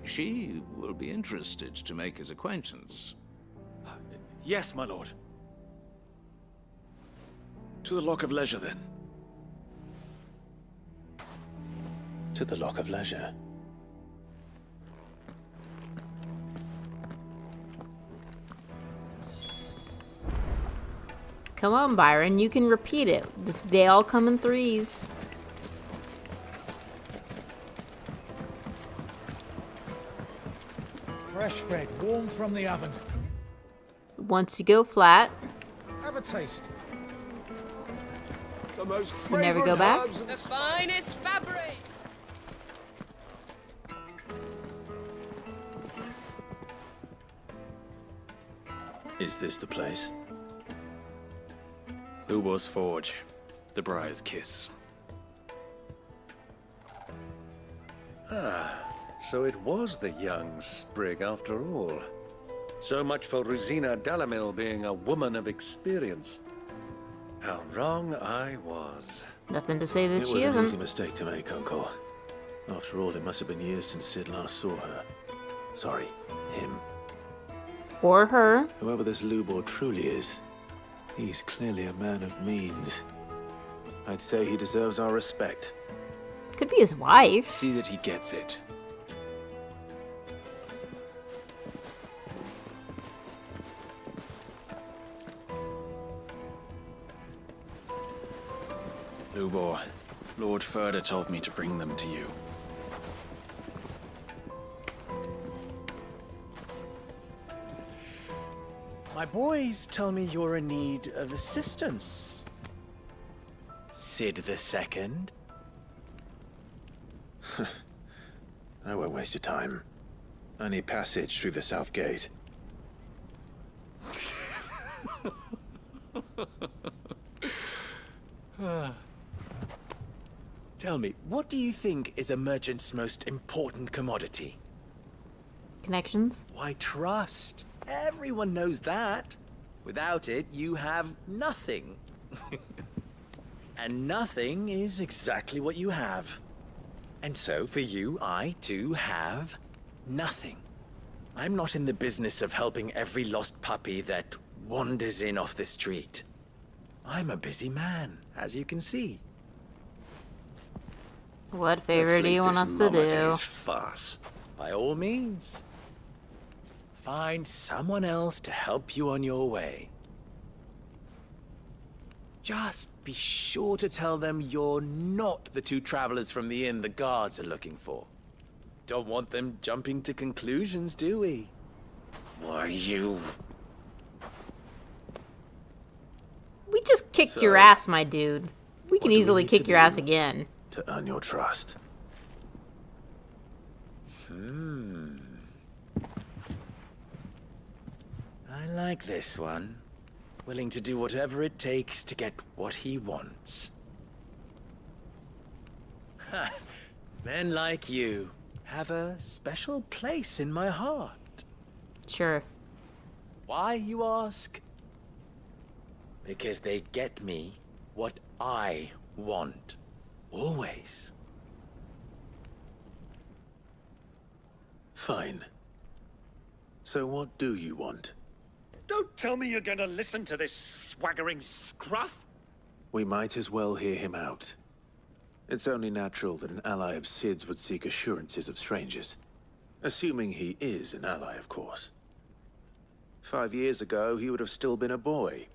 She will be interested to make his acquaintance. Yes, my lord. To the Lock of Leisure, then. To the Lock of Leisure. Come on, Byron, you can repeat it. They all come in 3s. Fresh bread, warm from the oven. Once you go flat, Have a taste. The most you never go back. The finest fabric! Is this the place? Ubor's Forge. The Briar's Kiss. Ah, so it was the young sprig after all. So much for Rosina Dalamil being a woman of experience. How wrong I was. Nothing to say that It she was an easy isn't. mistake to make, Uncle. After all, it must have been years since Sid last saw her. Sorry, him. Or her. Whoever this Lubor truly is, he's clearly a man of means. I'd say he deserves our respect. Could be his wife. See that he gets it. Lubor, Lord Ferda told me to bring them to you. My boys tell me you're in need of assistance. Sid II? I won't waste your time. I need passage through the south gate. Tell me, what do you think is a merchant's most important commodity? Connections? Why, trust. Everyone knows that. Without it, you have nothing. And nothing is exactly what you have. And so, for you, I, too, have nothing. I'm not in the business of helping every lost puppy that wanders in off the street. I'm a busy man, as you can see. What favor do you want us to do? This farce. By all means. Find someone else to help you on your way. Just be sure to tell them you're not the 2 travelers from the inn the guards are looking for. Don't want them jumping to conclusions, do we? Why, you... We just kicked So, your ass, my dude. We can what do we easily need kick to your ass do again. to earn your trust? I like this one. Willing to do whatever it takes to get what he wants. Ha! Men like you have a special place in my heart. Sure. Why, you ask? Because they get me what I want. Always. Fine. So what do you want? Don't tell me you're going to listen to this swaggering scruff. We might as well hear him out. It's only natural that an ally of Sid's would seek assurances of strangers. Assuming he is an ally, of course. 5 years ago, he would have still been a boy.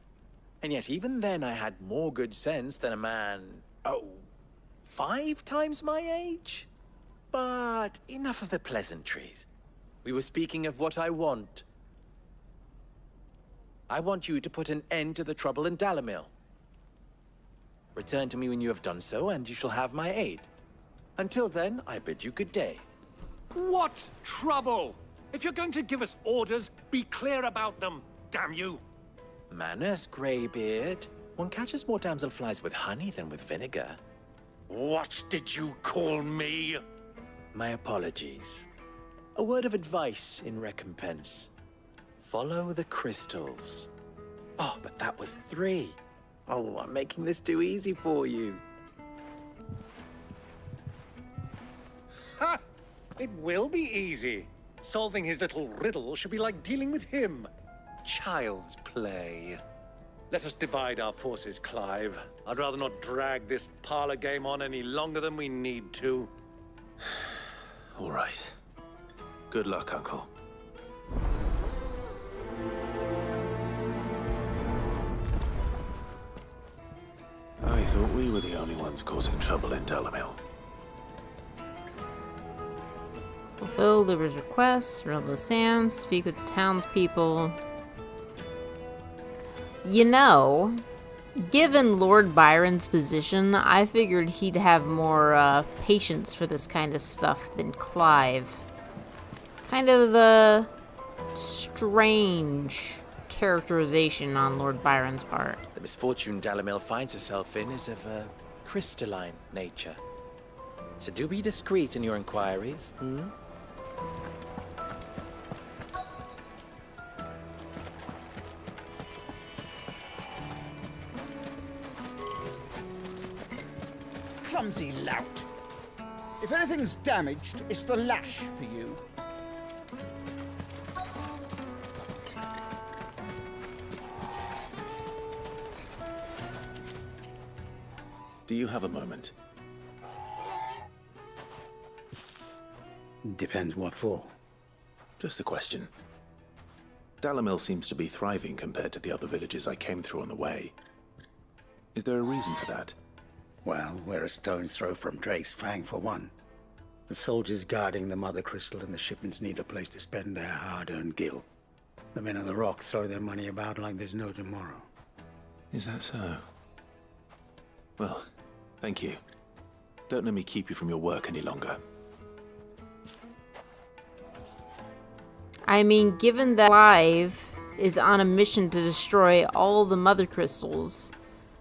And yet even then I had more good sense than a man, 5 times my age? But enough of the pleasantries. We were speaking of what I want. I want you to put an end to the trouble in Dalamil. Return to me when you have done so, and you shall have my aid. Until then, I bid you good day. What trouble? If you're going to give us orders, be clear about them, damn you! Manners, Greybeard. One catches more damselflies with honey than with vinegar. What did you call me? My apologies. A word of advice in recompense. Follow the crystals. Oh, but that was 3. Oh, I'm making this too easy for you. Ha! It will be easy. Solving his little riddle should be like dealing with him. Child's play. Let us divide our forces, Clive. I'd rather not drag this parlor game on any longer than we need to. All right. Good luck, Uncle. I thought we were the only ones causing trouble in Dalamil. Fulfill Liver's requests, reel the sands, speak with the townspeople. You know, given Lord Byron's position, I figured he'd have more patience for this kind of stuff than Clive. Kind of a strange characterization on Lord Byron's part. The misfortune Dalamil finds herself in is of a crystalline nature. So do be discreet in your inquiries, Clumsy lout. If anything's damaged, it's the lash for you. Do you have a moment? Depends what for. Just a question. Dalamil seems to be thriving compared to the other villages I came through on the way. Is there a reason for that? Well, we're a stone's throw from Drake's Fang, for one. The soldiers guarding the Mother Crystal and the shipments need a place to spend their hard-earned gil. The men of the Rock throw their money about like there's no tomorrow. Is that so? Well, thank you. Don't let me keep you from your work any longer. I mean, given that Clive is on a mission to destroy all the Mother Crystals,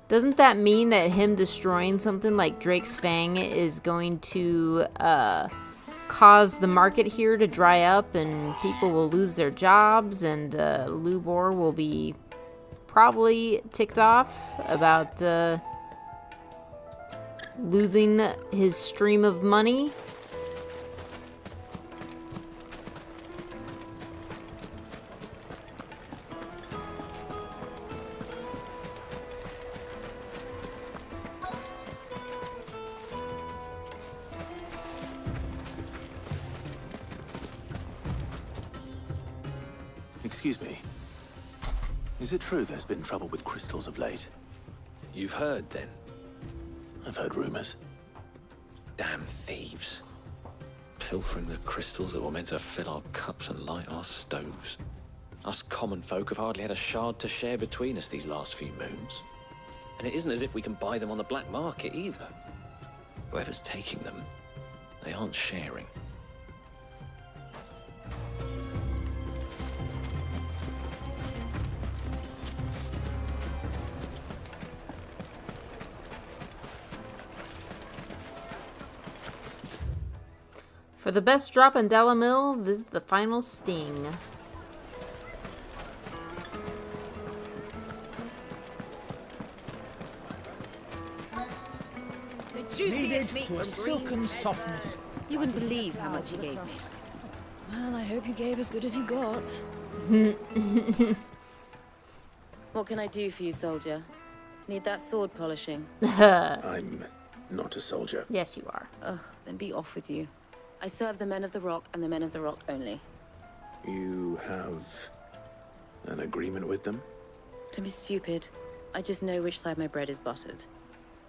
doesn't that mean that him destroying something like Drake's Fang is going to cause the market here to dry up and people will lose their jobs and Lubor will be probably ticked off about losing his stream of money? Excuse me. Is it true there's been trouble with crystals of late? You've heard, then? I've heard rumors. Damn thieves. Pilfering the crystals that were meant to fill our cups and light our stoves. Us common folk have hardly had a shard to share between us these last few moons. And it isn't as if we can buy them on the black market either. Whoever's taking them, they aren't sharing. For the best drop in Dalamil, visit the final sting. The juiciest meat To from a silken Green's softness. You wouldn't believe how much he gave me. Well, I hope you gave as good as you got. What can I do for you, soldier? Need that sword polishing? I'm not a soldier. Yes, you are. Ugh, then be off with you. I serve the Men of the Rock and the Men of the Rock only. You have an agreement with them? Don't be stupid. I just know which side my bread is buttered.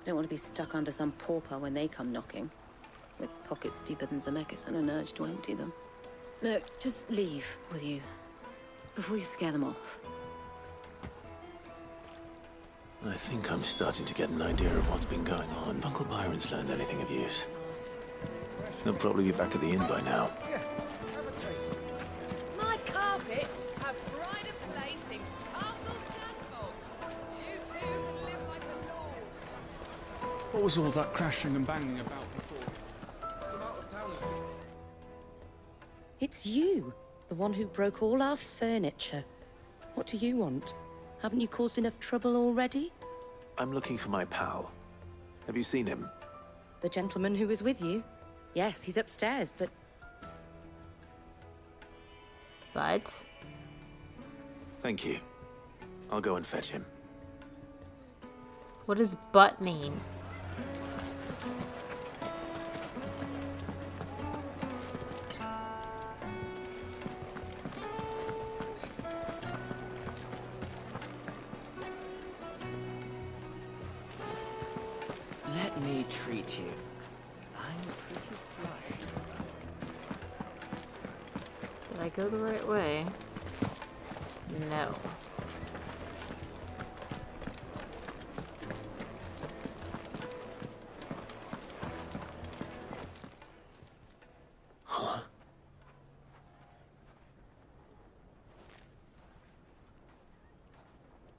Don't want to be stuck under some pauper when they come knocking. With pockets deeper than Zemeckis and an urge to empty them. No, just leave, will you? Before you scare them off. I think I'm starting to get an idea of what's been going on. If Uncle Byron's learned anything of use. He'll probably be back at the inn by now. My carpets have pride of place in Castle Gasmog. You two can live like a lord. What was all that crashing and banging about before? It's you, the one who broke all our furniture. What do you want? Haven't you caused enough trouble already? I'm looking for my pal. Have you seen him? The gentleman who was with you? Yes, he's upstairs, but... But? Thank you. I'll go and fetch him. What does but mean? Let me treat you. I'm pretty flushed. Did I go the right way? No. Huh?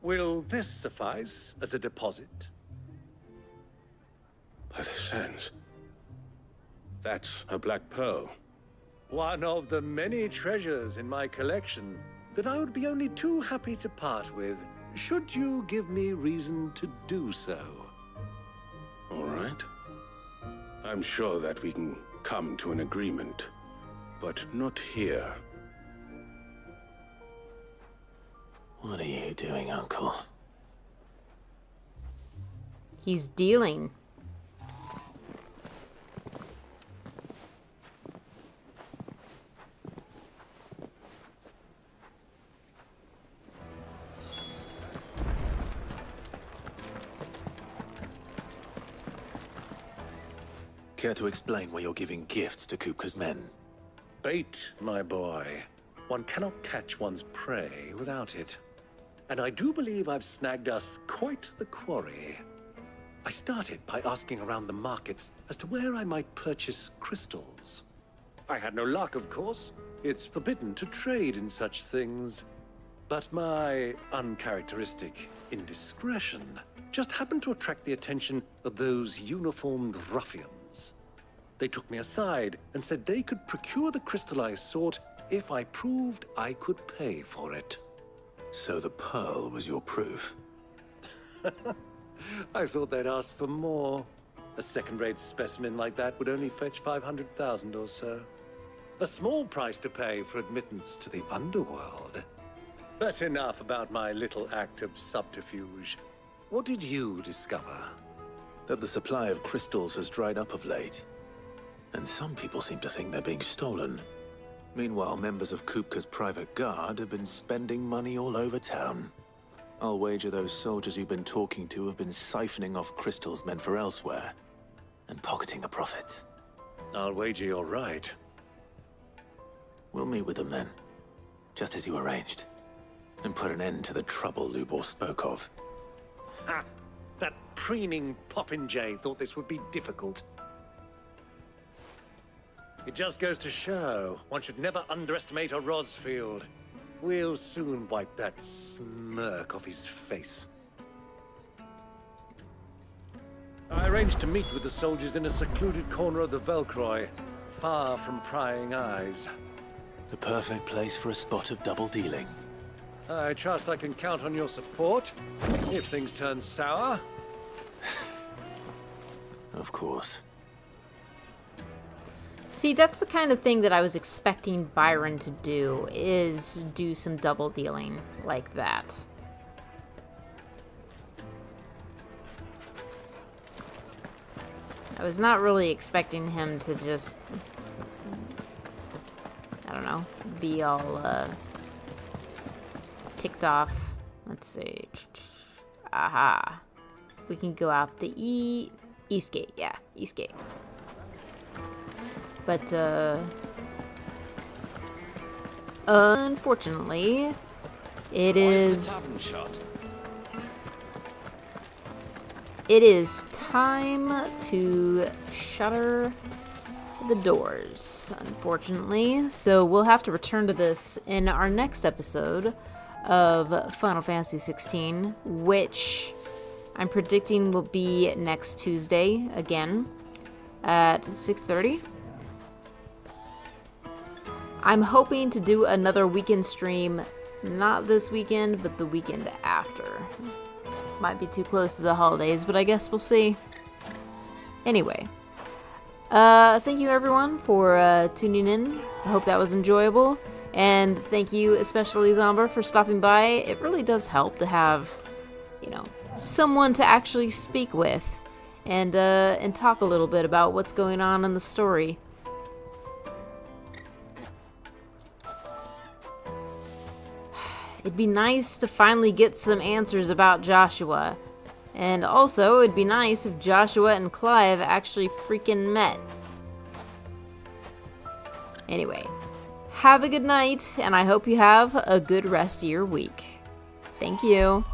Will this suffice as a deposit? By the sands. That's a black pearl. One of the many treasures in my collection that I would be only too happy to part with, should you give me reason to do so. All right. I'm sure that we can come to an agreement, but not here. What are you doing, Uncle? He's dealing. Care to explain why you're giving gifts to Kupka's men? Bait, my boy. One cannot catch one's prey without it. And I do believe I've snagged us quite the quarry. I started by asking around the markets as to where I might purchase crystals. I had no luck, of course. It's forbidden to trade in such things. But my uncharacteristic indiscretion just happened to attract the attention of those uniformed ruffians. They took me aside and said they could procure the crystal I sought if I proved I could pay for it. So the pearl was your proof? I thought they'd ask for more. A second-rate specimen like that would only fetch 500,000 or so. A small price to pay for admittance to the underworld. But enough about my little act of subterfuge. What did you discover? That the supply of crystals has dried up of late. And some people seem to think they're being stolen. Meanwhile, members of Kupka's private guard have been spending money all over town. I'll wager those soldiers you've been talking to have been siphoning off crystals meant for elsewhere, and pocketing the profits. I'll wager you're right. We'll meet with them then, just as you arranged, and put an end to the trouble Lubor spoke of. Ha! That preening popinjay thought this would be difficult. It just goes to show, one should never underestimate a Rosfield. We'll soon wipe that smirk off his face. I arranged to meet with the soldiers in a secluded corner of the Velcroy, far from prying eyes. The perfect place for a spot of double dealing. I trust I can count on your support, if things turn sour. Of course. See, that's the kind of thing that I was expecting Byron to do, is do some double dealing like that. I was not really expecting him to just, I don't know, be all ticked off. Let's see. Aha. We can go out the east gate. Yeah, east gate. But unfortunately, it is time to shutter the doors, unfortunately. So we'll have to return to this in our next episode of Final Fantasy XVI, which I'm predicting will be next Tuesday again at 6:30. I'm hoping to do another weekend stream, not this weekend, but the weekend after. Might be too close to the holidays, but I guess we'll see. Anyway, thank you everyone for tuning in. I hope that was enjoyable. And thank you especially, Zomber, for stopping by. It really does help to have, you know, someone to actually speak with and talk a little bit about what's going on in the story. It'd be nice to finally get some answers about Joshua. And also, it'd be nice if Joshua and Clive actually freaking met. Anyway, have a good night, and I hope you have a good rest of your week. Thank you.